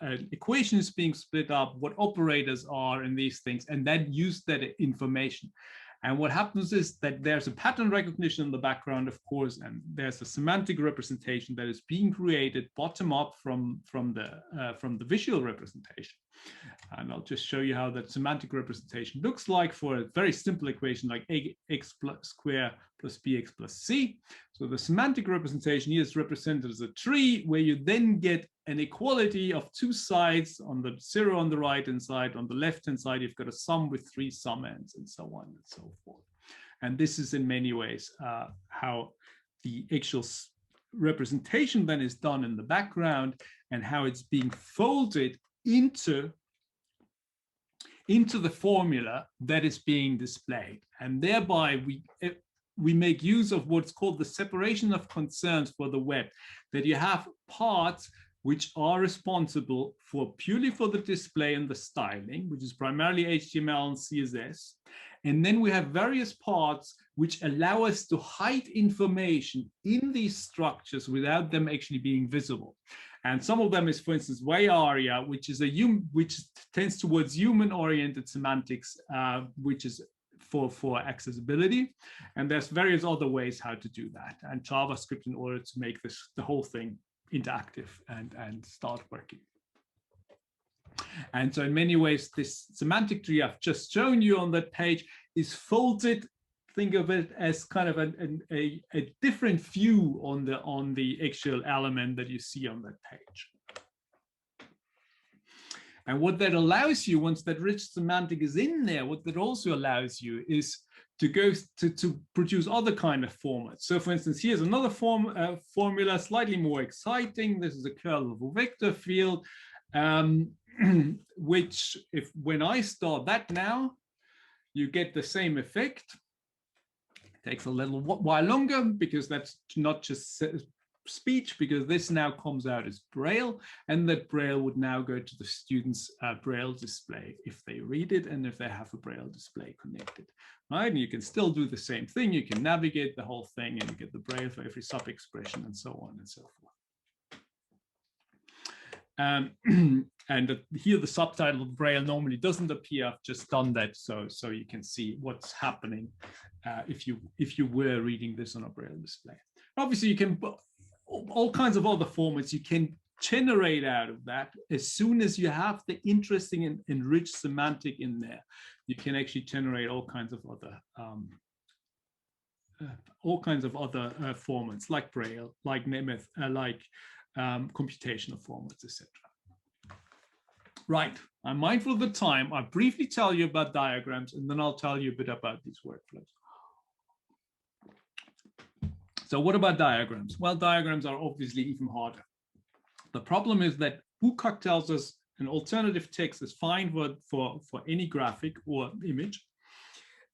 an equation is being split up, what operators are in these things, and then use that information. And what happens is that there's a pattern recognition in the background, of course, and there's a semantic representation that is being created bottom up from the visual representation. And I'll just show you how that semantic representation looks like for a very simple equation like x squared plus bx plus c. So the semantic representation here is represented as a tree where you then get an equality of two sides, on the 0 on the right hand side, on the left hand side you've got a sum with 3 sum ends, and so on and so forth. And this is in many ways how the actual representation then is done in the background, and how it's being folded into the formula that is being displayed. And thereby we make use of what's called the separation of concerns for the web, that you have parts which are responsible purely for the display and the styling, which is primarily HTML and CSS. And then we have various parts which allow us to hide information in these structures without them actually being visible. And some of them is, for instance, way area, which tends towards human-oriented semantics, which is for accessibility. And there's various other ways how to do that, and JavaScript in order to make the whole thing interactive and start working. And so in many ways, this semantic tree I've just shown you on that page is folded. Think of it as kind of a different view on the actual element that you see on that page. And what that allows you, once that rich semantic is in there, what that also allows you is to go to produce other kind of formats. So for instance, here's another formula, slightly more exciting. This is a curl vector field, which when I start that now, you get the same effect. It takes a little while longer because that's not just speech, because this now comes out as Braille, and that Braille would now go to the students' Braille display if they read it and if they have a Braille display connected. Right? And you can still do the same thing. You can navigate the whole thing and you get the Braille for every sub-expression and so on and so forth. And here the subtitle of Braille normally doesn't appear. I've just done that so you can see what's happening if you were reading this on a Braille display. Obviously, you can all kinds of other formats you can generate out of that. As soon as you have the interesting and rich semantic in there, you can actually generate all kinds of other formats like Braille, like Nemeth, like computational formats, etc. Right, I'm mindful of the time. I'll briefly tell you about diagrams, and then I'll tell you a bit about these workflows. So what about diagrams? Well, diagrams are obviously even harder. The problem is that WCAG tells us an alternative text is fine for any graphic or image.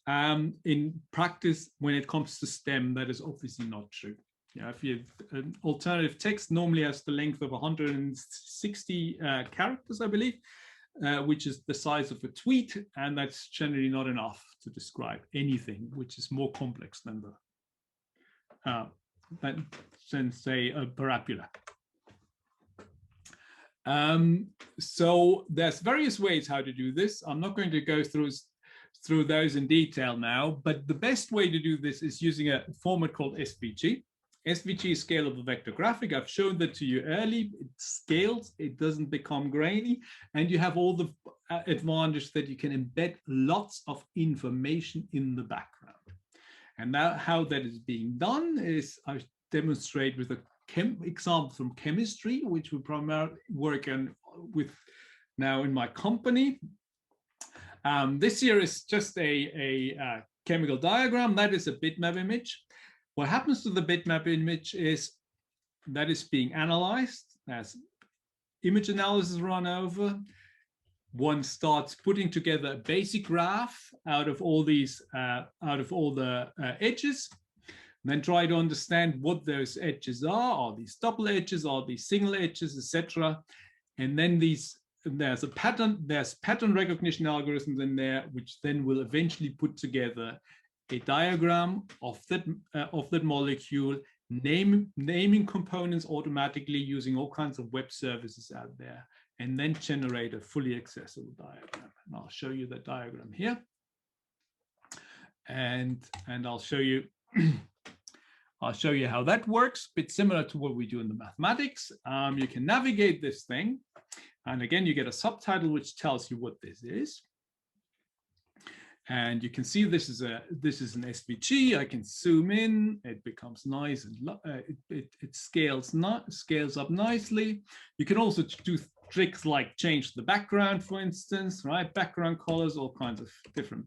In practice, when it comes to STEM, that is obviously not true. Yeah, if you an alternative text normally has the length of 160 characters, I believe, which is the size of a tweet, and that's generally not enough to describe anything which is more complex than say a parabola. So there's various ways how to do this. I'm not going to go through those in detail now, but the best way to do this is using a format called SVG. SVG is scalable vector graphic. I've shown that to you early. It scales, it doesn't become grainy, and you have all the advantage that you can embed lots of information in the background. And now how that is being done is I demonstrate with a example from chemistry, which we primarily work with now in my company. This here is just a chemical diagram. That is a bitmap image. What happens to the bitmap image is that is being analyzed as image analysis run over. One starts putting together a basic graph out of all these, edges, and then try to understand what those edges are these double edges, are these single edges, etc. And then there's pattern recognition algorithms in there, which then will eventually put together a diagram of that molecule, naming components automatically using all kinds of web services out there, and then generate a fully accessible diagram. And I'll show you the diagram here. And I'll show you how that works, a bit similar to what we do in the mathematics. You can navigate this thing. And again, you get a subtitle which tells you what this is. And you can see this is an SVG. I can zoom in. It becomes nice and it scales up nicely. You can also do tricks like change the background, for instance, right? Background colors, all kinds of different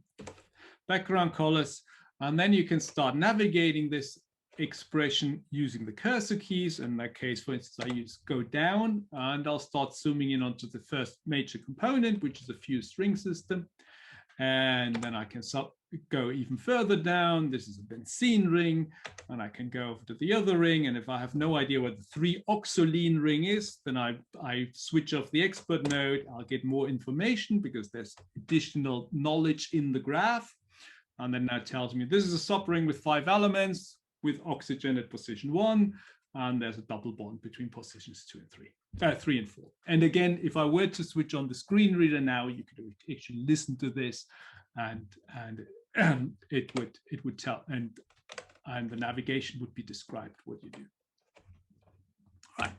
background colors. And then you can start navigating this expression using the cursor keys. In that case, for instance, I use go down, and I'll start zooming in onto the first major component, which is a fused string system. And then I can go even further down. This is a benzene ring, and I can go over to the other ring. And if I have no idea what the 3-oxolene ring is, then I switch off the expert node. I'll get more information because there's additional knowledge in the graph. And then that tells me this is a subring with 5 elements with oxygen at position 1. And there's a double bond between positions 2 and 3 and 4. And again, if I were to switch on the screen reader now, you could actually listen to this, and it would tell, and the navigation would be described what you do. All right.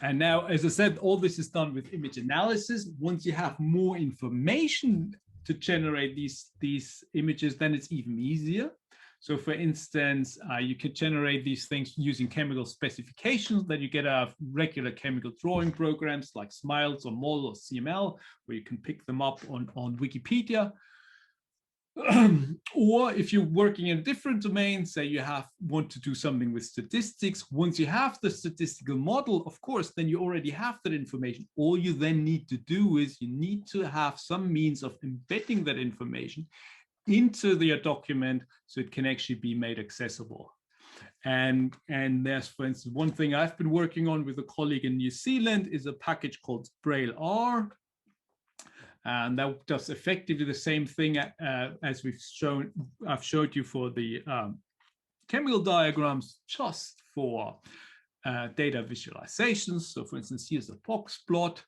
And now, as I said, all this is done with image analysis. Once you have more information to generate these images, then it's even easier. So for instance, you could generate these things using chemical specifications that you get out of regular chemical drawing programs like Smiles or MOL or CML, where you can pick them up on Wikipedia. Or if you're working in a different domain, say you want to do something with statistics, once you have the statistical model, of course, then you already have that information. All you then need to do is you need to have some means of embedding that information into your document so it can actually be made accessible. And there's, for instance, one thing I've been working on with a colleague in New Zealand is a package called Braille R. And that does effectively the same thing as I've showed you for the chemical diagrams, just for data visualizations. So for instance, here's a box plot,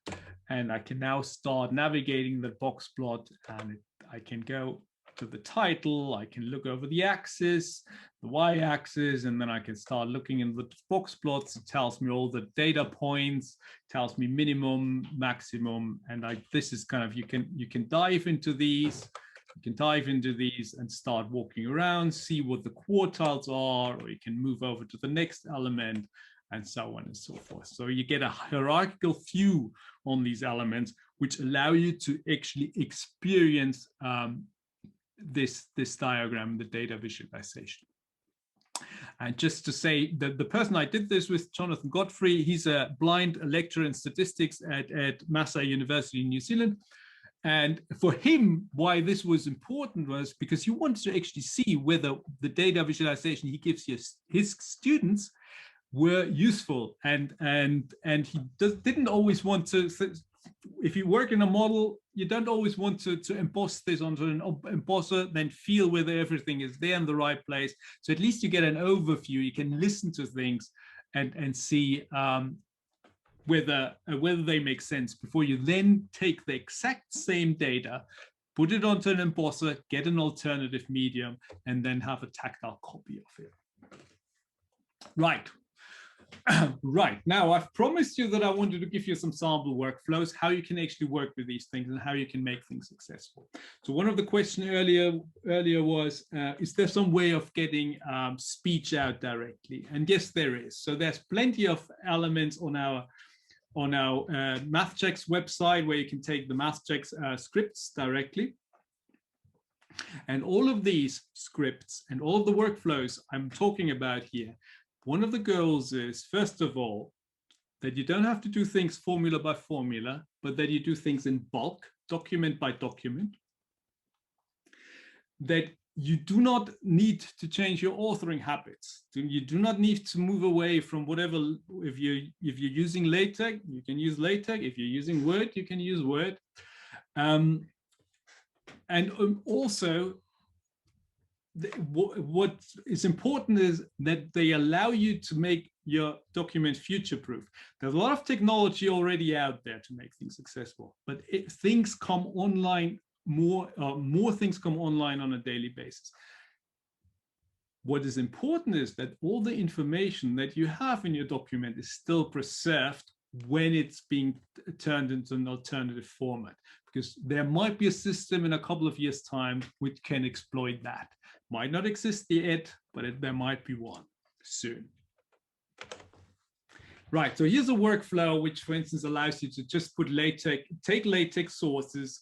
and I can now start navigating the box plot, and I can go to the title, I can look over the axis, the y-axis, and then I can start looking in the box plots. It tells me all the data points, tells me minimum, maximum, and this is kind of, you can dive into these. You can dive into these and start walking around, see what the quartiles are, or you can move over to the next element, and so on and so forth. So you get a hierarchical view on these elements, which allow you to actually experience this diagram, the data visualization. And just to say that the person I did this with, Jonathan Godfrey, he's a blind lecturer in statistics at Massey University in New Zealand. And for him, why this was important was because he wanted to actually see whether the data visualization he gives his students were useful. And he didn't always want to, if you work in a model, you don't always want to emboss this onto an embosser, then feel whether everything is there in the right place. So at least you get an overview. You can listen to things and see whether they make sense before you then take the exact same data, put it onto an embosser, get an alternative medium, and then have a tactile copy of it. Right. Right, now I've promised you that I wanted to give you some sample workflows, how you can actually work with these things and how you can make things successful. So one of the questions earlier was, is there some way of getting speech out directly? And yes, there is. So there's plenty of elements on our MathChecks website where you can take the MathChecks scripts directly. And all of these scripts and all of the workflows I'm talking about here, one of the goals is, first of all, that you don't have to do things formula by formula, but that you do things in bulk, document by document. That you do not need to change your authoring habits. You do not need to move away from whatever. If you're using LaTeX, you can use LaTeX. If you're using Word, you can use Word. And also, what is important is that they allow you to make your document future-proof. There's a lot of technology already out there to make things successful, but things come online more things come online on a daily basis. What is important is that all the information that you have in your document is still preserved when it's being turned into an alternative format, because there might be a system in a couple of years' time which can exploit that. Might not exist yet, but there might be one soon. Right, so here's a workflow which, for instance, allows you to just put take LaTeX sources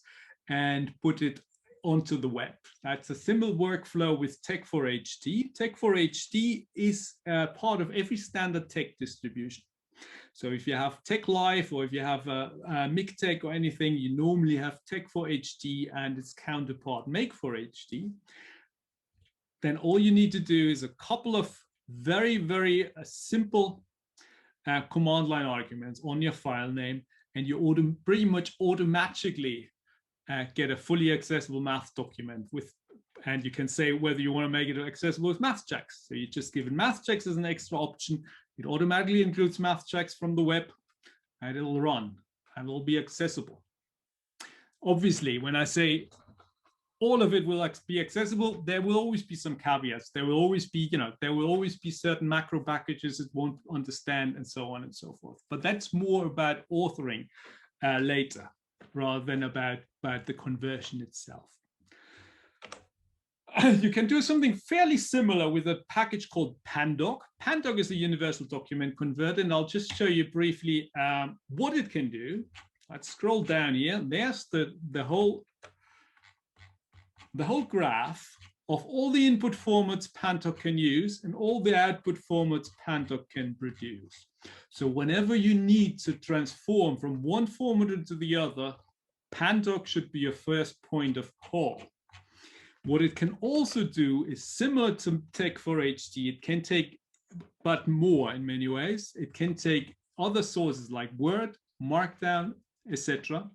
and put it onto the web. That's a simple workflow with Tech4HD. Tech4HD is part of every standard tech distribution. So if you have Tech Live or if you have a MikTeX or anything, you normally have Tech for HD and its counterpart Make for HD. Then all you need to do is a couple of very, very simple command line arguments on your file name, and you pretty much automatically get a fully accessible math document with, and you can say whether you want to make it accessible with math checks. So you just give it math checks as an extra option. It automatically includes math checks from the web, and it'll run and it'll be accessible. Obviously, when I say all of it will be accessible, there will always be some caveats. There will always be, there will always be certain macro packages it won't understand, and so on and so forth. But that's more about authoring later, rather than about the conversion itself. You can do something fairly similar with a package called Pandoc. Pandoc is a universal document converter, and I'll just show you briefly what it can do. Let's scroll down here. There's the whole graph of all the input formats Pandoc can use and all the output formats Pandoc can produce. So whenever you need to transform from one format into the other, Pandoc should be your first point of call. What it can also do is similar to Tech for HD. It can take, but more in many ways. It can take other sources like Word, Markdown, etc.,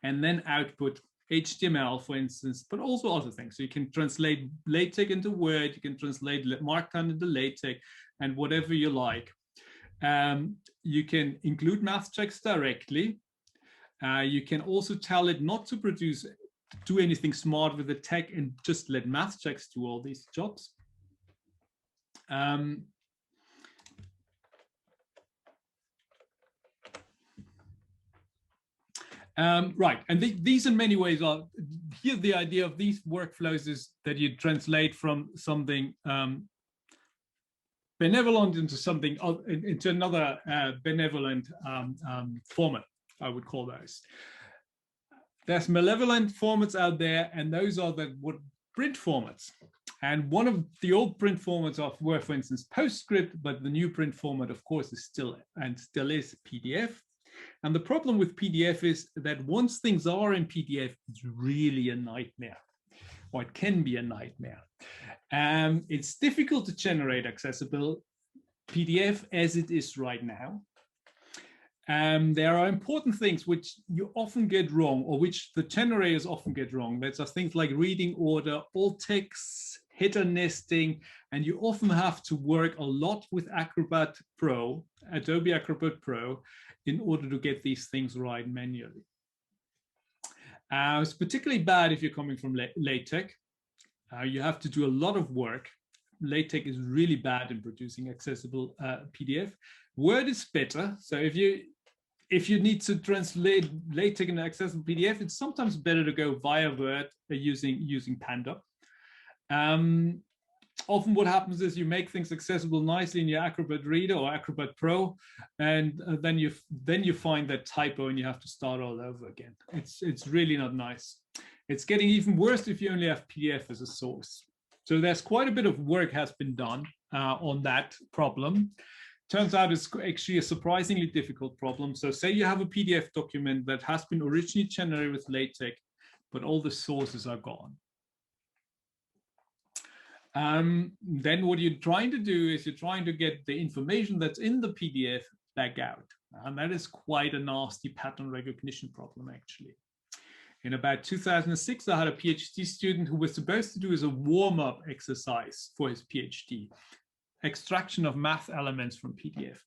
and then output HTML, for instance, but also other things. So you can translate LaTeX into Word, you can translate Markdown into LaTeX, and whatever you like. You can include math checks directly. You can also tell it not to do anything smart with the tech and just let math checks do all these jobs. Right, and these in many ways are, here the idea of these workflows is that you translate from something benevolent into something, into another benevolent format, I would call those. There's malevolent formats out there, and those are what print formats. And one of the old print formats were, for instance, PostScript, but the new print format, of course, is still is PDF. And the problem with PDF is that once things are in PDF, it's really a nightmare, or it can be a nightmare. It's difficult to generate accessible PDF as it is right now. There are important things which you often get wrong, or which the generators often get wrong. Those are things like reading order, alt text, header nesting, and you often have to work a lot with Acrobat Pro, Adobe Acrobat Pro, in order to get these things right manually. It's particularly bad if you're coming from LaTeX. You have to do a lot of work. LaTeX is really bad in producing accessible PDF. Word is better. So if you need to translate LaTeX in an accessible PDF, it's sometimes better to go via Word using Pandoc. Often what happens is you make things accessible nicely in your Acrobat Reader or Acrobat Pro, and then you find that typo and you have to start all over again. It's really not nice. It's getting even worse if you only have PDF as a source. So there's quite a bit of work has been done on that problem. Turns out it's actually a surprisingly difficult problem. So say you have a PDF document that has been originally generated with LaTeX, but all the sources are gone. Then what you're trying to do is you're trying to get the information that's in the PDF back out. And that is quite a nasty pattern recognition problem, actually. In about 2006, I had a PhD student who was supposed to do as a warm-up exercise for his PhD, extraction of math elements from PDF.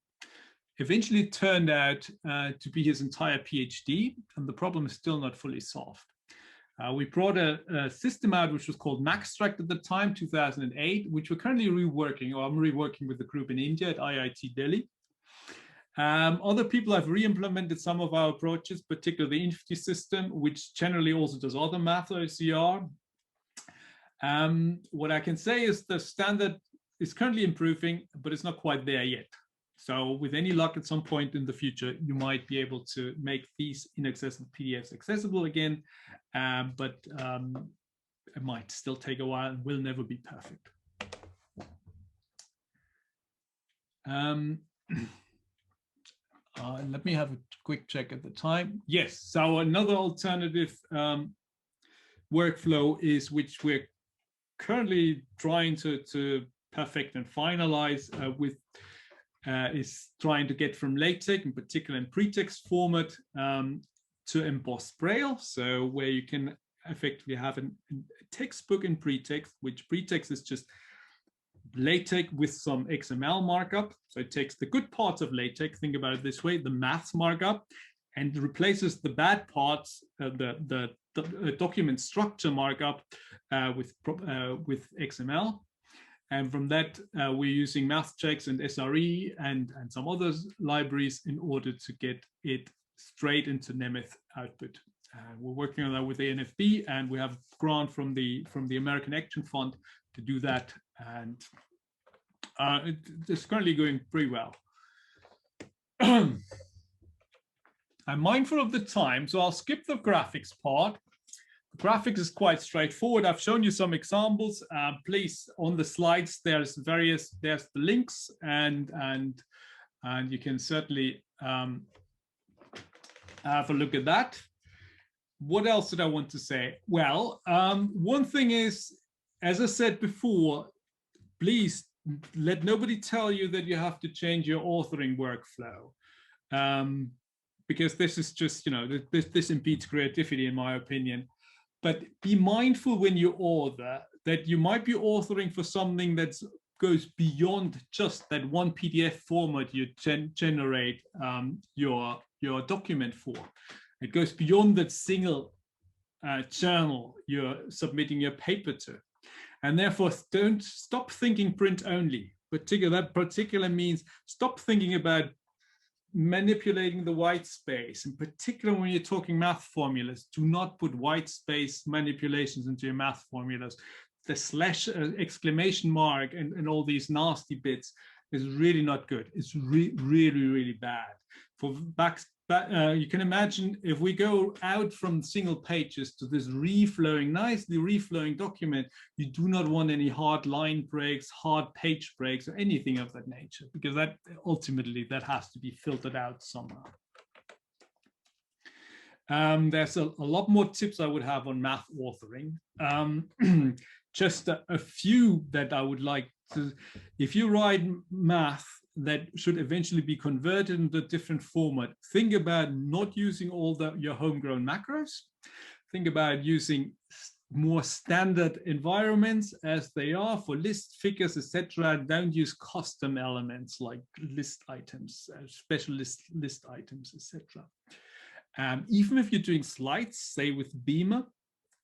Eventually, it turned out to be his entire PhD, and the problem is still not fully solved. We brought a system out which was called Maxtract at the time, 2008, which we're currently reworking, or I'm reworking with the group in India at IIT Delhi. Other people have re-implemented some of our approaches, particularly the Infty system, which generally also does other math OCR. What I can say is the standard is currently improving, but it's not quite there yet. So with any luck, at some point in the future, you might be able to make these inaccessible PDFs accessible again, but it might still take a while and will never be perfect. Let me have a quick check at the time. Yes, so another alternative workflow is, which we're currently trying to perfect and finalize is trying to get from LaTeX, in particular in pre-text format, to embossed braille. So where you can effectively have a textbook in pre-text, which pre-text is just LaTeX with some XML markup. So it takes the good parts of LaTeX, think about it this way, the maths markup, and replaces the bad parts, the document structure markup with XML. And from that, we're using math checks and SRE and some other libraries in order to get it straight into Nemeth output. We're working on that with the NFB, and we have a grant from the American Action Fund to do that. And it's currently going pretty well. I'm mindful of the time, so I'll skip the graphics part. Graphics is quite straightforward. I've shown you some examples. Please, on the slides, there's the links, and you can certainly have a look at that. What else did I want to say? Well, one thing is, as I said before, please let nobody tell you that you have to change your authoring workflow, because this is just, this impedes creativity, in my opinion. But be mindful when you author that you might be authoring for something that goes beyond just that one PDF format you generate your document for. It goes beyond that single journal you're submitting your paper to. And therefore, don't stop thinking print only. That particular means stop thinking about manipulating the white space. In particular, when you're talking math formulas, do not put white space manipulations into your math formulas. The slash exclamation mark and all these nasty bits is really not good. It's really bad. You can imagine if we go out from single pages to this nicely reflowing document, you do not want any hard line breaks, hard page breaks, or anything of that nature, because that ultimately has to be filtered out somehow. There's a lot more tips I would have on math authoring. Just a few that I would like to, if you write math that should eventually be converted into a different format, think about not using all your homegrown macros. Think about using more standard environments as they are for list figures, etc. Don't use custom elements like list items, special list items, etc. Even if you're doing slides, say with Beamer,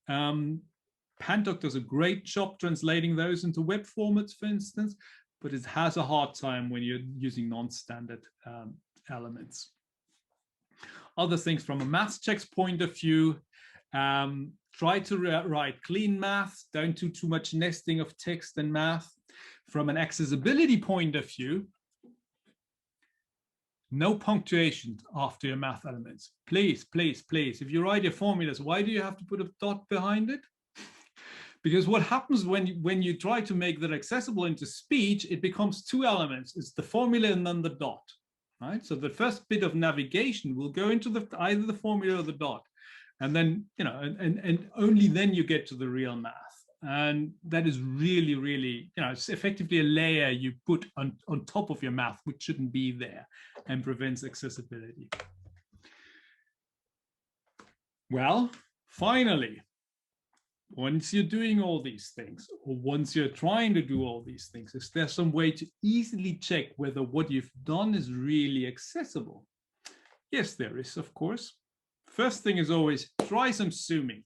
Pandoc does a great job translating those into web formats, for instance, but it has a hard time when you're using non-standard elements. Other things from a math checks point of view, try to write clean math, don't do too much nesting of text and math. From an accessibility point of view, no punctuation after your math elements. Please, please, please, if you write your formulas, why do you have to put a dot behind it? Because what happens when you try to make that accessible into speech, it becomes two elements. It's the formula and then the dot, right? So the first bit of navigation will go into either the formula or the dot. And then, and only then you get to the real math. And that is really, it's effectively a layer you put on top of your math, which shouldn't be there, and prevents accessibility. Well, finally, once you're doing all these things, or once you're trying to do all these things, is there some way to easily check whether what you've done is really accessible? Yes, there is, of course. First thing is always try some zooming.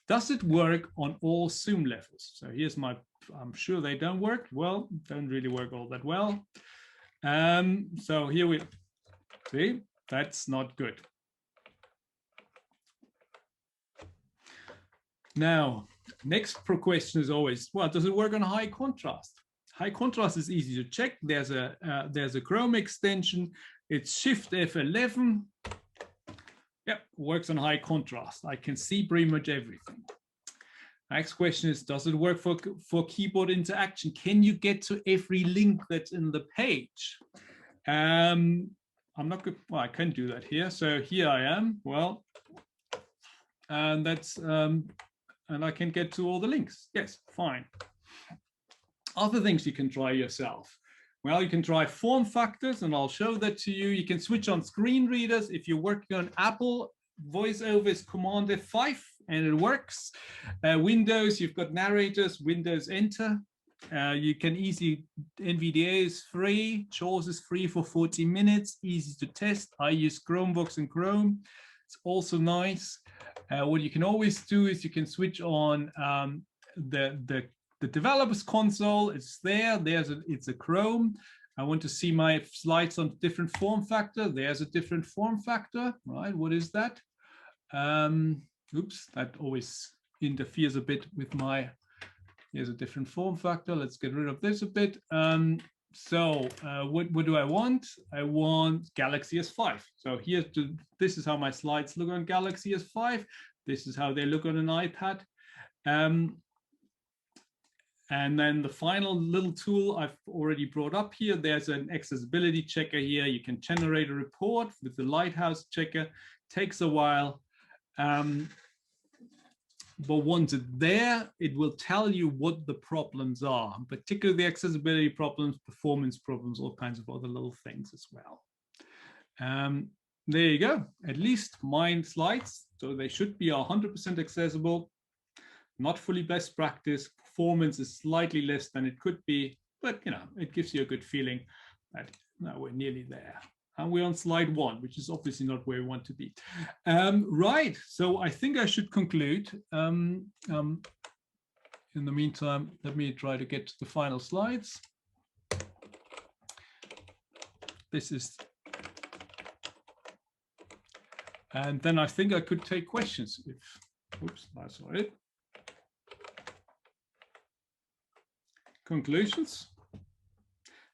Does it work on all zoom levels? So here's I'm sure they don't work well, don't really work all that well. So here we see, that's not good. Now, next question is always, well, does it work on high contrast? High contrast is easy to check. There's a Chrome extension. It's Shift F11. Yep, works on high contrast. I can see pretty much everything. Next question is, does it work for keyboard interaction? Can you get to every link that's in the page? I'm not good. Well, I can do that here. So here I am. Well, and that's and I can get to all the links. Yes, fine. Other things you can try yourself. Well, you can try form factors, and I'll show that to you. You can switch on screen readers. If you're working on Apple, VoiceOver is Command F5, and it works. Windows, you've got narrators, Windows Enter. You can NVDA is free, JAWS is free for 40 minutes, easy to test. I use Chromebooks and Chrome. It's also nice. What you can always do is you can switch on the developer's console. It's there. It's a Chrome. I want to see my slides on different form factor. There's a different form factor, right? What is that? Oops, that always interferes a bit with my. Here's a different form factor. Let's get rid of this a bit. What do I want? I want Galaxy S5. So this is how my slides look on Galaxy S5. This is how they look on an iPad. And then the final little tool I've already brought up here, there's an accessibility checker here. You can generate a report with the Lighthouse checker. Takes a while. But once it's there, it will tell you what the problems are, particularly the accessibility problems, performance problems, all kinds of other little things as well. There you go. At least mine slides, so they should be 100% accessible. Not fully best practice. Performance is slightly less than it could be, but it gives you a good feeling that we're nearly there. And we're on slide 1, which is obviously not where we want to be. Right, so I think I should conclude. In the meantime, let me try to get to the final slides. And then I think I could take questions. Oops, that's all right. Conclusions?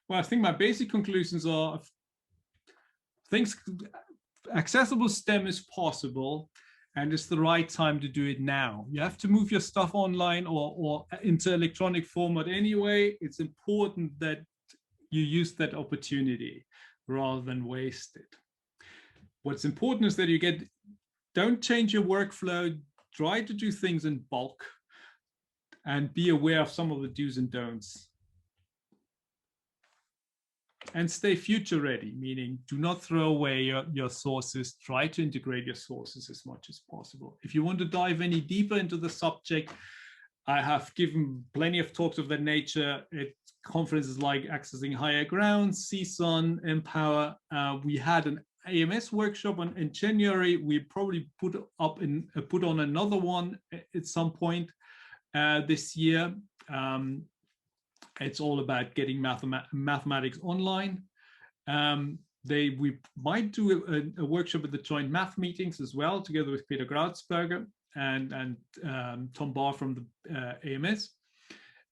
Well, I think my basic conclusions are accessible STEM is possible, and it's the right time to do it now. You have to move your stuff online or into electronic format anyway. It's important that you use that opportunity rather than waste it. What's important is that don't change your workflow, try to do things in bulk, and be aware of some of the do's and don'ts. And stay future ready, meaning do not throw away your sources. Try to integrate your sources as much as possible. If you want to dive any deeper into the subject, I have given plenty of talks of that nature at conferences like Accessing Higher Ground, CSUN, Empower. We had an AMS workshop in January. We probably put on another one at some point this year. It's all about getting mathematics online. We might do a workshop at the joint math meetings as well, together with Peter Grautzberger and Tom Barr from the AMS.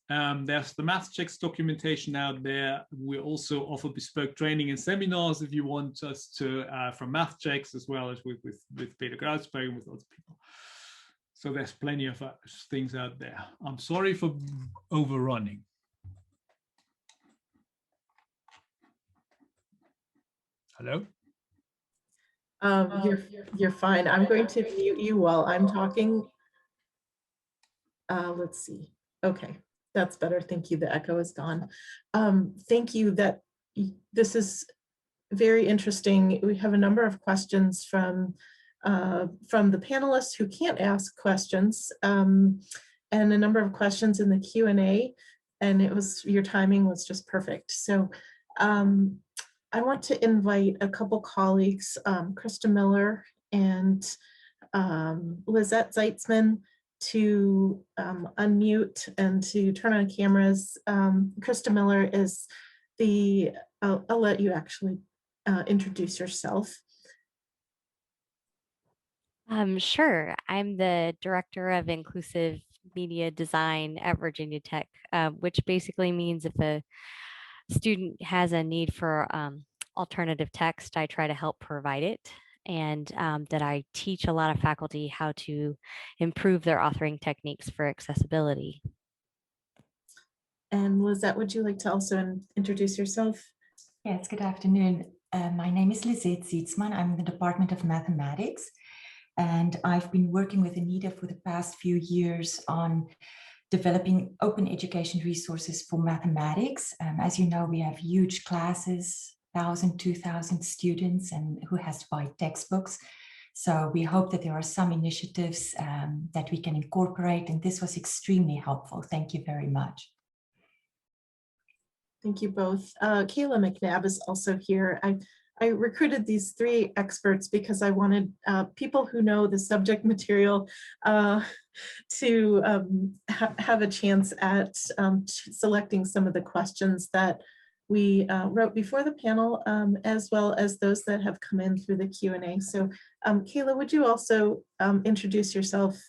There's the Math Checks documentation out there. We also offer bespoke training and seminars if you want us to, from Math Checks, as well as with Peter Grautzberger and with other people. So there's plenty of things out there. I'm sorry for overrunning. Hello? You're fine. I'm going to mute you while I'm talking. Let's see. Okay, that's better. Thank you. The echo is gone. Thank you. This is very interesting. We have a number of questions from the panelists who can't ask questions, and a number of questions in the Q&A, and your timing was just perfect. So I want to invite a couple colleagues, Krista Miller and Lizette Zeitzman, to unmute and to turn on cameras. Krista Miller is I'll let you actually introduce yourself. Sure. I'm the Director of Inclusive Media Design at Virginia Tech, which basically means if a student has a need for alternative text, I try to help provide it, and that I teach a lot of faculty how to improve their authoring techniques for accessibility. And Lizette, would you like to also introduce yourself? Yes, good afternoon. My name is Lisette Zietsman. I'm in the Department of Mathematics, and I've been working with Anita for the past few years on developing open education resources for mathematics. As you know, we have huge classes, 1,000, 2,000 students, and who has to buy textbooks. So we hope that there are some initiatives that we can incorporate, and this was extremely helpful. Thank you very much. Thank you both. Kayla McNabb is also here. I recruited these three experts because I wanted people who know the subject material to have a chance at selecting some of the questions that we wrote before the panel, as well as those that have come in through the Q&A. So Kayla, would you also introduce yourself?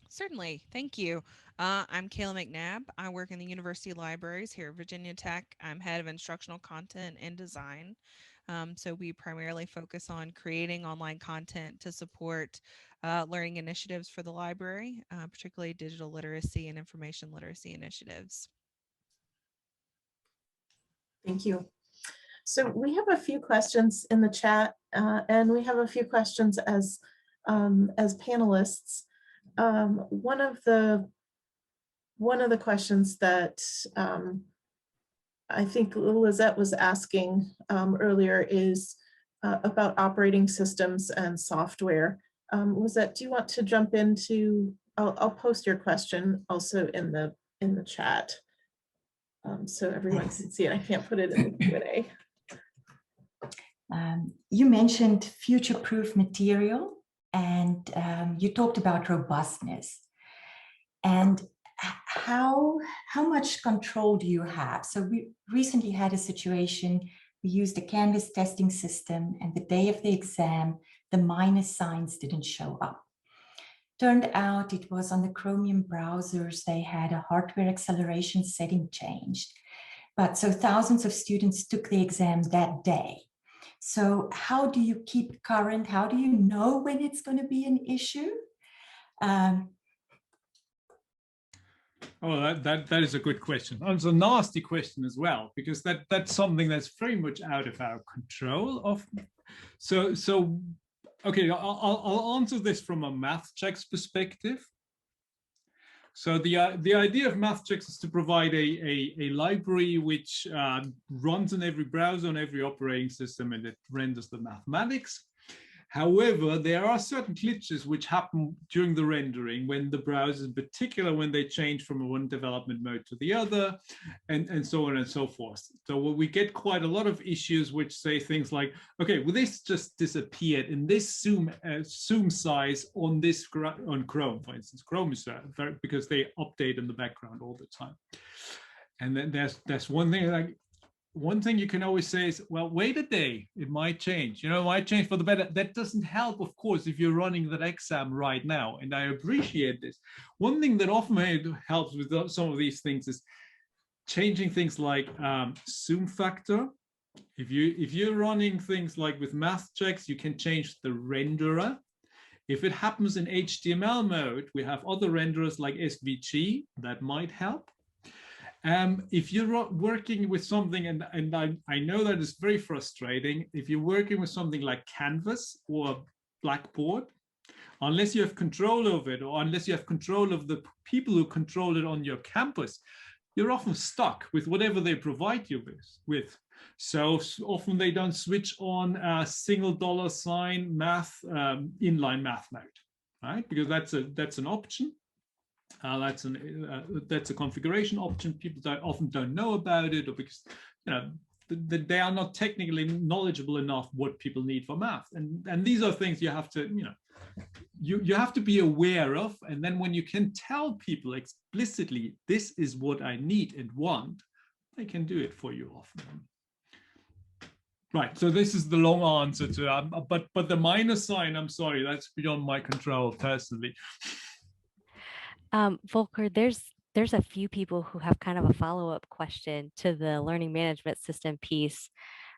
Certainly, thank you. I'm Kayla McNabb. I work in the University Libraries here at Virginia Tech. I'm head of instructional content and design. So we primarily focus on creating online content to support learning initiatives for the library, particularly digital literacy and information literacy initiatives. Thank you. So we have a few questions in the chat, and we have a few questions as panelists. One of the questions that I think Lizette was asking earlier is about operating systems and software. Lizette, do you want to jump into? I'll post your question also in the chat, so everyone can see it. I can't put it in the Q&A. You mentioned future-proof material, and you talked about robustness. And how much control do you have? So we recently had a situation, we used a Canvas testing system, and the day of the exam, the minus signs didn't show up. Turned out it was on the Chromium browsers, they had a hardware acceleration setting changed. But so thousands of students took the exam that day. So how do you keep current? How do you know when it's going to be an issue? Oh, that is a good question. It's a nasty question as well, because that's something that's very much out of our control. Okay, I'll answer this from a math checks perspective. So the idea of math checks is to provide a library which runs on every browser, on every operating system, and it renders the mathematics. However, there are certain glitches which happen during the rendering when the browsers, in particular, when they change from one development mode to the other, and so on and so forth. So we get quite a lot of issues which say things like, okay, well, this just disappeared in this zoom size on Chrome, for instance. Chrome is because they update in the background all the time. And then there's one thing like, one thing you can always say is, well, wait a day, it might change, it might change for the better. That doesn't help, of course, if you're running that exam right now, and I appreciate this. One thing that often helps with some of these things is changing things like zoom factor. If you're running things like with math checks, you can change the renderer. If it happens in HTML mode, we have other renderers like SVG that might help. If you're working with something, and I know that is very frustrating, if you're working with something like Canvas or Blackboard, unless you have control of it, or unless you have control of the people who control it on your campus, you're often stuck with whatever they provide you with. So often they don't switch on a single $ math, inline math mode, right? Because that's an option. That's a configuration option. People often don't know about it, or because they are not technically knowledgeable enough what people need for math. And these are things you have to you have to be aware of. And then when you can tell people explicitly, this is what I need and want, they can do it for you often. Right. So this is the long answer to that. But the minus sign, I'm sorry, that's beyond my control personally. Volker, there's a few people who have kind of a follow-up question to the learning management system piece.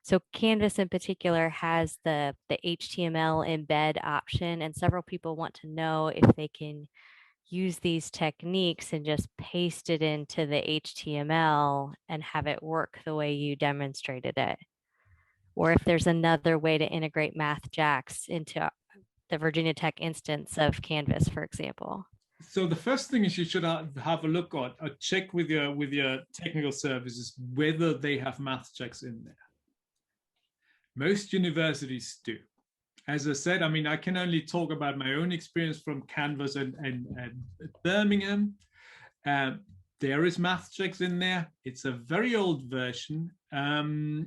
So Canvas in particular has the HTML embed option, and several people want to know if they can use these techniques and just paste it into the HTML and have it work the way you demonstrated it. or if there's another way to integrate MathJax into the Virginia Tech instance of Canvas, for example. So the first thing is you should have a look at, check with your technical services whether they have MathJax in there. Most universities do. As I said, I mean, I can only talk about my own experience from Canvas and Birmingham. There is MathJax in there. It's a very old version, and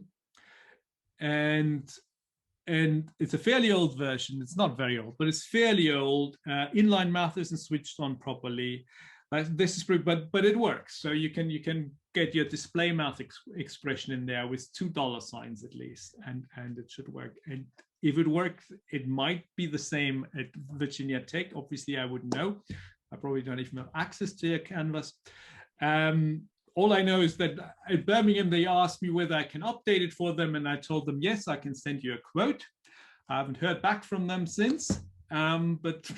it's a fairly old version. It's not very old, but it's fairly old. Inline math isn't switched on properly. This is but it works. So you can get your display math expression in there with $2 signs at least, and it should work. And if it works, it might be the same at Virginia Tech. Obviously, I wouldn't know. I probably don't even have access to your Canvas. All I know is that at Birmingham, they asked me whether I can update it for them, and I told them, yes, I can send you a quote. I haven't heard back from them since, but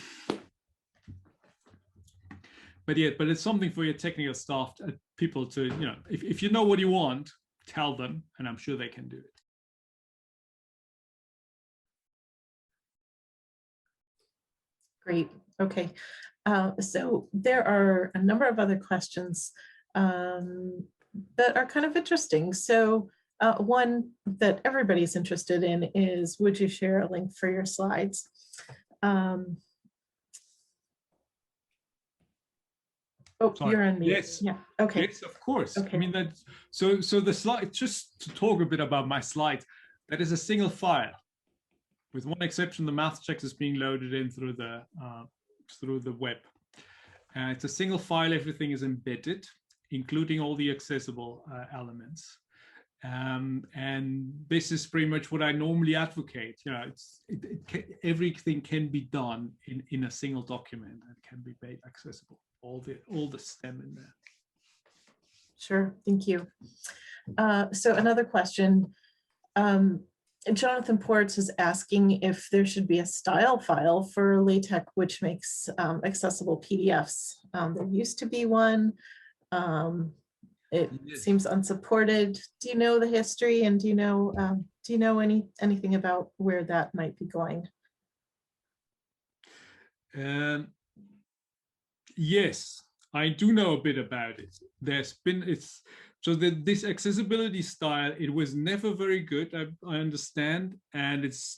it's something for your technical staff, people to, you know, if you know what you want, tell them, and I'm sure they can do it. Great. Okay. So there are a number of other questions that are kind of interesting. So one that everybody's interested in is, would you share a link for your slides? Oh, Sorry. you're on mute. Yes. Yeah. Okay. Yes, of course. Okay. I mean, that's so the slide, just to talk a bit about my slides, that is a single file. With one exception, the MathJax is being loaded in through the web. It's a single file. Everything is embedded, including all the accessible elements. And this is pretty much what I normally advocate. You know, everything can be done in a single document and can be made accessible. All the STEM in there. Sure. Thank you. So another question. Jonathan Ports is asking if there should be a style file for LaTeX which makes accessible PDFs. There used to be one. It seems unsupported. Do you know the history, and do you know anything about where that might be going? Yes, I do know a bit about it. This accessibility style, it was never very good, I understand, and it's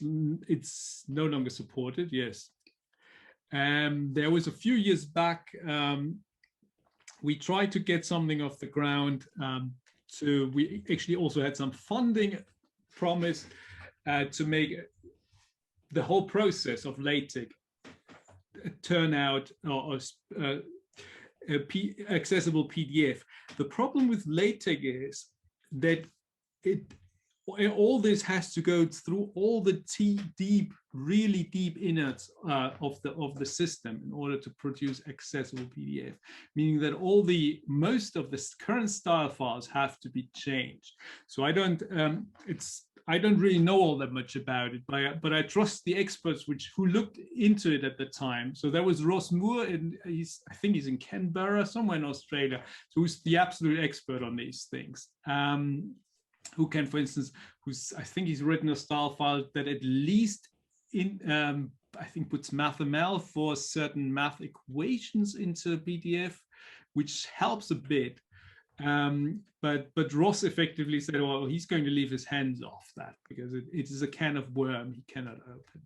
no longer supported. Yes, there was a few years back, we tried to get something off the ground. We actually also had some funding promised to make the whole process of LaTeX turn out accessible PDF. The problem with LaTeX is that all this has to go through all the really deep innards of the system in order to produce accessible PDF, meaning that most of the current style files have to be changed. So I don't really know all that much about it, but I trust the experts who looked into it at the time. So there was Ross Moore, and I think he's in Canberra, somewhere in Australia, so who's the absolute expert on these things. Who can, for instance, I think he's written a style file that at least I think puts MathML for certain math equations into PDF, which helps a bit. But Ross effectively said, well, he's going to leave his hands off that because it is a can of worm he cannot open,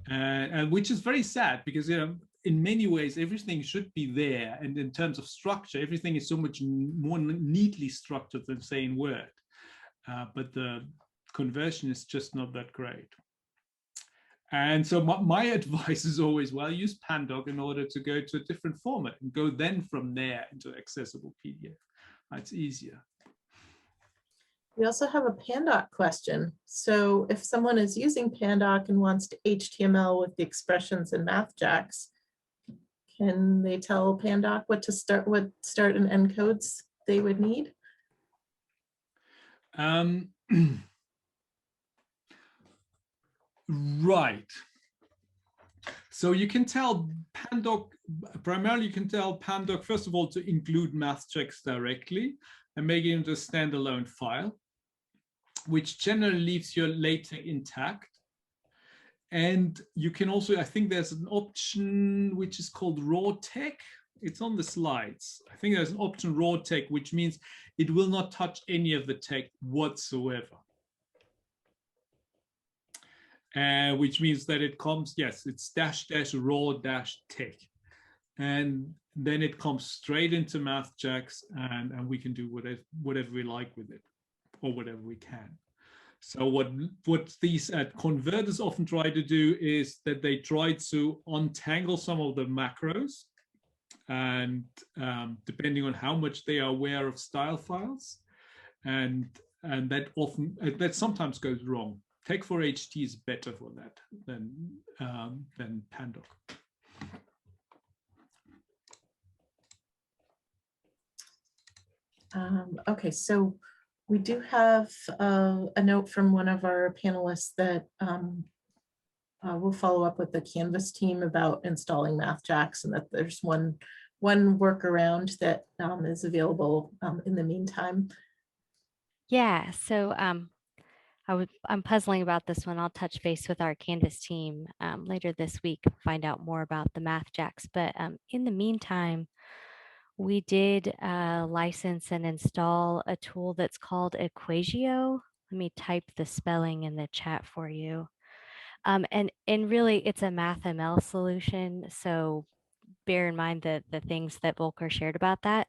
and which is very sad because, you know, in many ways everything should be there, and in terms of structure, everything is so much more neatly structured than, say, in Word. But the conversion is just not that great. And so my advice is always, well, use Pandoc in order to go to a different format and go then from there into accessible PDF. It's easier. We also have a Pandoc question. So if someone is using Pandoc and wants to HTML with the expressions in MathJax, can they tell Pandoc what start and end codes they would need? Right. So you can tell Pandoc, primarily you can tell Pandoc, first of all, to include MathJax directly and make it into a standalone file. which generally leaves your LaTeX intact. And you can also, I think there's an option which is called raw tech. It's on the slides. I think there's an option raw tech, which means it will not touch any of the tech whatsoever. Which means that it comes, yes, it's --raw-tech. And then it comes straight into MathJax, and we can do whatever we like with it, or whatever we can. So what these converters often try to do is that they try to untangle some of the macros, and depending on how much they are aware of style files, and that sometimes goes wrong. Tech4HT is better for that than Pandoc. Okay, so we do have a note from one of our panelists that we'll follow up with the Canvas team about installing MathJax, and that there's one workaround that is available in the meantime. Yeah, so I'm puzzling about this one. I'll touch base with our Canvas team later this week, find out more about the MathJax. But in the meantime, we did license and install a tool that's called Equatio. Let me type the spelling in the chat for you. And really, it's a MathML solution. So bear in mind the things that Volker shared about that.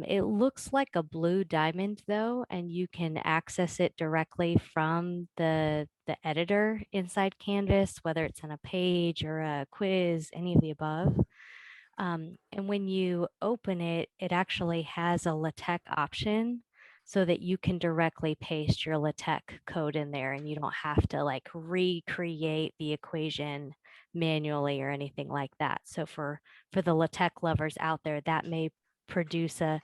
It looks like a blue diamond though, and you can access it directly from the editor inside Canvas, whether it's on a page or a quiz, any of the above. And when you open it, it actually has a LaTeX option so that you can directly paste your LaTeX code in there, and you don't have to like recreate the equation manually or anything like that. So for the LaTeX lovers out there, that may produce a,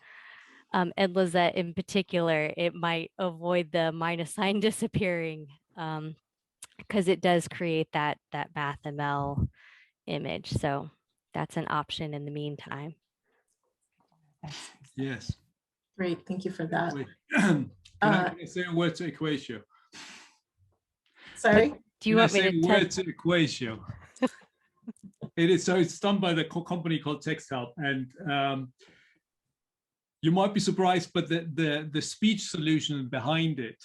and Lizette in particular, it might avoid the minus sign disappearing, because it does create that MathML image. So that's an option in the meantime. Yes. Great, thank you for that. Can I say a word to Equatio? Sorry? Do you want me to say a word to Equatio? It's done by the company called TextHelp, and you might be surprised, but the speech solution behind it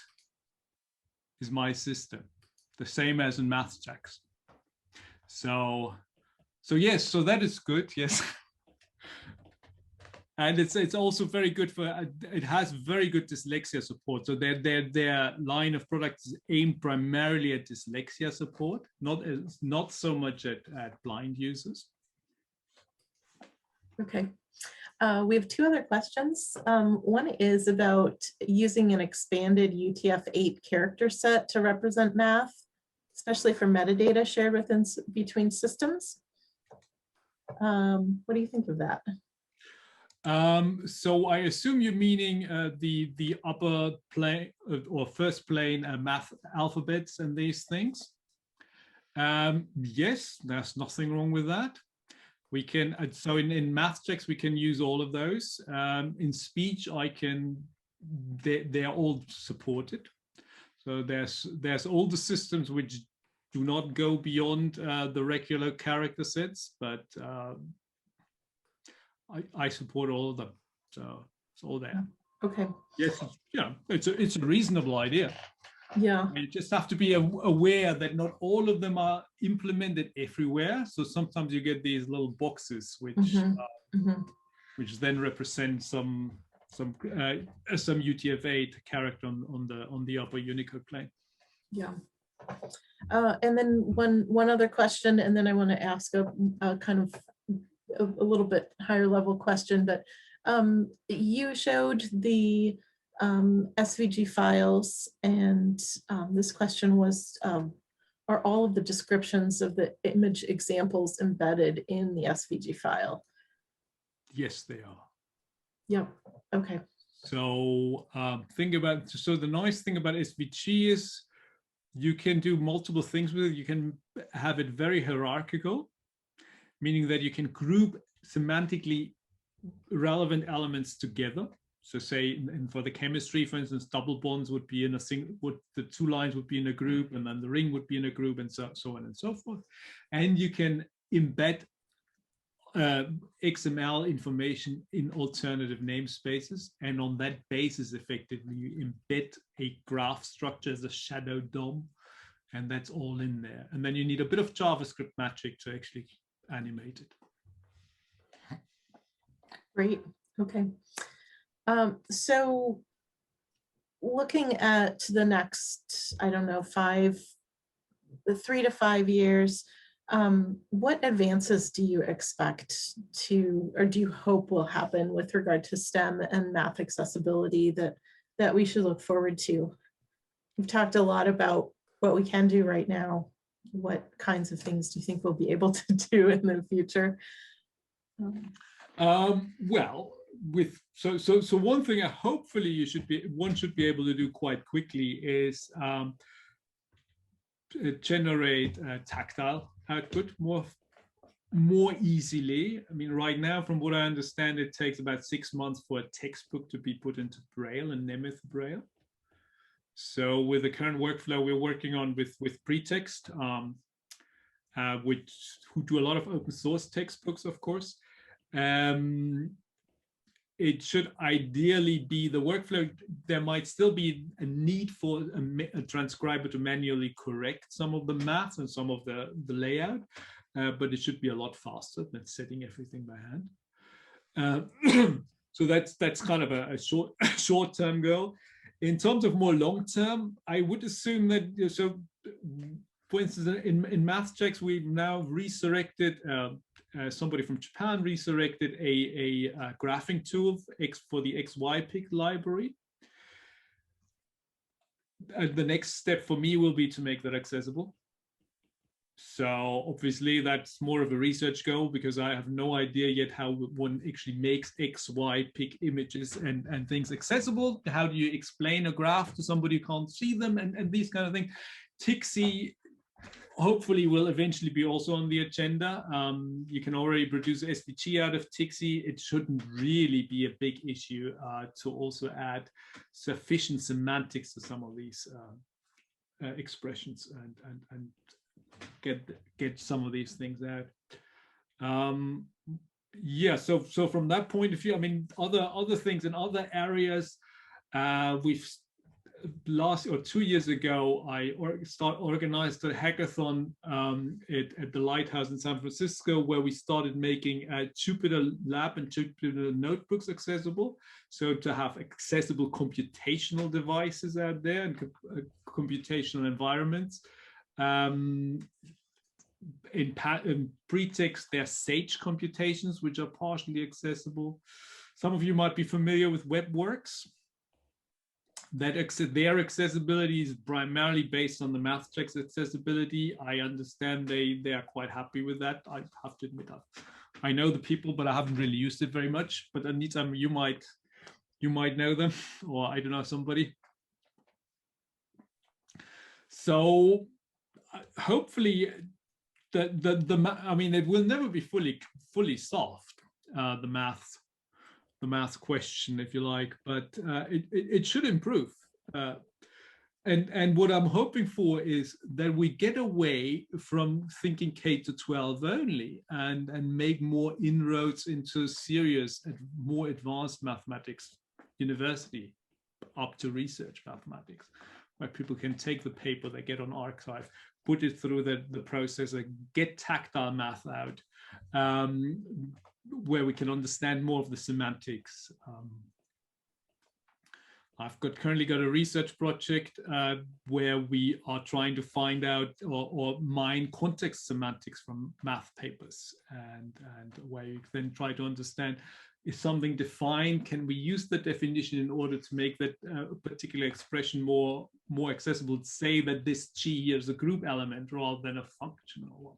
is my system, the same as in MathJax. So yes, so that is good, yes. And it's also very good for, it has very good dyslexia support. So their line of products is aimed primarily at dyslexia support, not so much at blind users. Okay. We have two other questions. One is about using an expanded UTF-8 character set to represent math, especially for metadata shared between systems. What do you think of that? So I assume you're meaning the upper plane or first plane math alphabets and these things. Yes, there's nothing wrong with that. We can, so in MathJax, we can use all of those. In speech, they're all supported. So there's all the systems which do not go beyond the regular character sets, but I support all of them. So it's all there. Okay. Yes, yeah, it's a reasonable idea. Yeah. You just have to be aware that not all of them are implemented everywhere. So sometimes you get these little boxes which which then represent some UTF-8 character on the upper Unicode plane. Yeah. And then one other question, and then I want to ask a kind of a little bit higher level question, but you showed the SVG files, and this question was, are all of the descriptions of the image examples embedded in the SVG file? Yes, they are. Yep. Okay. So the nice thing about SVG is you can do multiple things with it. You can have it very hierarchical, meaning that you can group semantically relevant elements together. So say for the chemistry, for instance, double bonds would be in a single, the two lines would be in a group, and then the ring would be in a group, and so on and so forth. And you can embed XML information in alternative namespaces, and on that basis, effectively, you embed a graph structure as a shadow DOM, and that's all in there. And then you need a bit of JavaScript magic to actually animate it. Great. Okay. So looking at the next, I don't know, 3 to 5 years, what advances do you expect to, or do you hope will happen with regard to STEM and math accessibility that we should look forward to? We've talked a lot about what we can do right now. What kinds of things do you think we'll be able to do in the future? Well, so one thing hopefully one should be able to do quite quickly is generate tactile output more easily. I mean, right now, from what I understand, it takes about 6 months for a textbook to be put into Braille and Nemeth Braille. So with the current workflow we're working on with Pretext, who do a lot of open source textbooks, of course, it should ideally be the workflow. There might still be a need for a transcriber to manually correct some of the math and some of the layout, but it should be a lot faster than setting everything by hand. So that's kind of a short-term goal. In terms of more long-term, I would assume that, so for instance, in math checks, we've now resurrected, somebody from Japan resurrected a graphing tool for the XY pick library. The next step for me will be to make that accessible. So obviously that's more of a research goal, because I have no idea yet how one actually makes XY pick images and things accessible. How do you explain a graph to somebody who can't see them, and these kind of things. TIXI hopefully will eventually be also on the agenda. You can already produce SVG out of TIXI. It shouldn't really be a big issue to also add sufficient semantics to some of these expressions and get some of these things out. Yeah, so from that point of view, I mean, other things in other areas, we've last or 2 years ago, I organized a hackathon at the Lighthouse in San Francisco, where we started making Jupyter Lab and Jupyter Notebooks accessible. So to have accessible computational devices out there and computational environments. In Pretext, there are Sage computations, which are partially accessible. Some of you might be familiar with WebWorks. Their accessibility is primarily based on the math checks accessibility. I understand they are quite happy with that. I have to admit, I know the people, but I haven't really used it very much. But Anita, you might know them, or I don't know, somebody. So hopefully, I mean, it will never be fully solved, the math question, if you like, but it should improve. And what I'm hoping for is that we get away from thinking K-12 only and make more inroads into serious and more advanced mathematics university, up to research mathematics, where people can take the paper they get on arXiv, put it through the processor, get tactile math out, where we can understand more of the semantics. I've currently got a research project where we are trying to find out or mine context semantics from math papers, and where you then try to understand, is something defined? Can we use the definition in order to make that particular expression more accessible? Say that this G here is a group element rather than a functional one.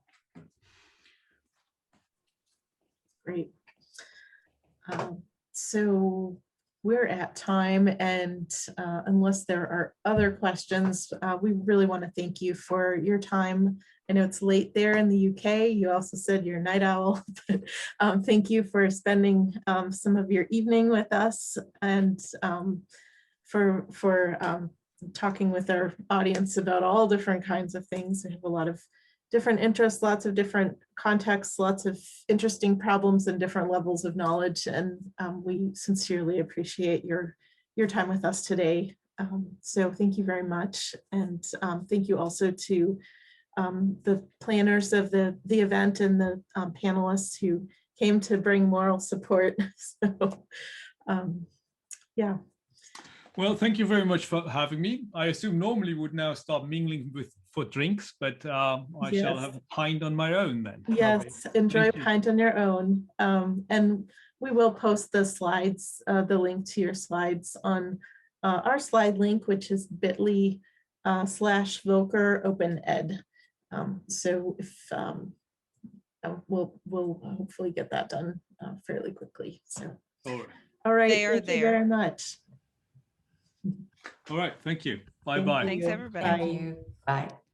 Great. So we're at time, and unless there are other questions, we really want to thank you for your time. I know it's late there in the UK. You also said you're a night owl, but thank you for spending some of your evening with us, and for talking with our audience about all different kinds of things. We have a lot of different interests, lots of different contexts, lots of interesting problems and different levels of knowledge. And we sincerely appreciate your time with us today. So thank you very much. And thank you also to the planners of the event and the panelists who came to bring moral support. So yeah. Well, thank you very much for having me. I assume normally would now start mingling for drinks, but I shall have a pint on my own then. Yes, Okay. enjoy a Thank you. pint on your own. And we will post the slides, the link to your slides on our slide link, which is bit.ly/Volcker Open Ed. So if we'll hopefully get that done fairly quickly. So all right, They are thank you there. very much. All right, thank you. Bye Thank bye. you. Thanks, everybody. Bye. Thank you. Bye.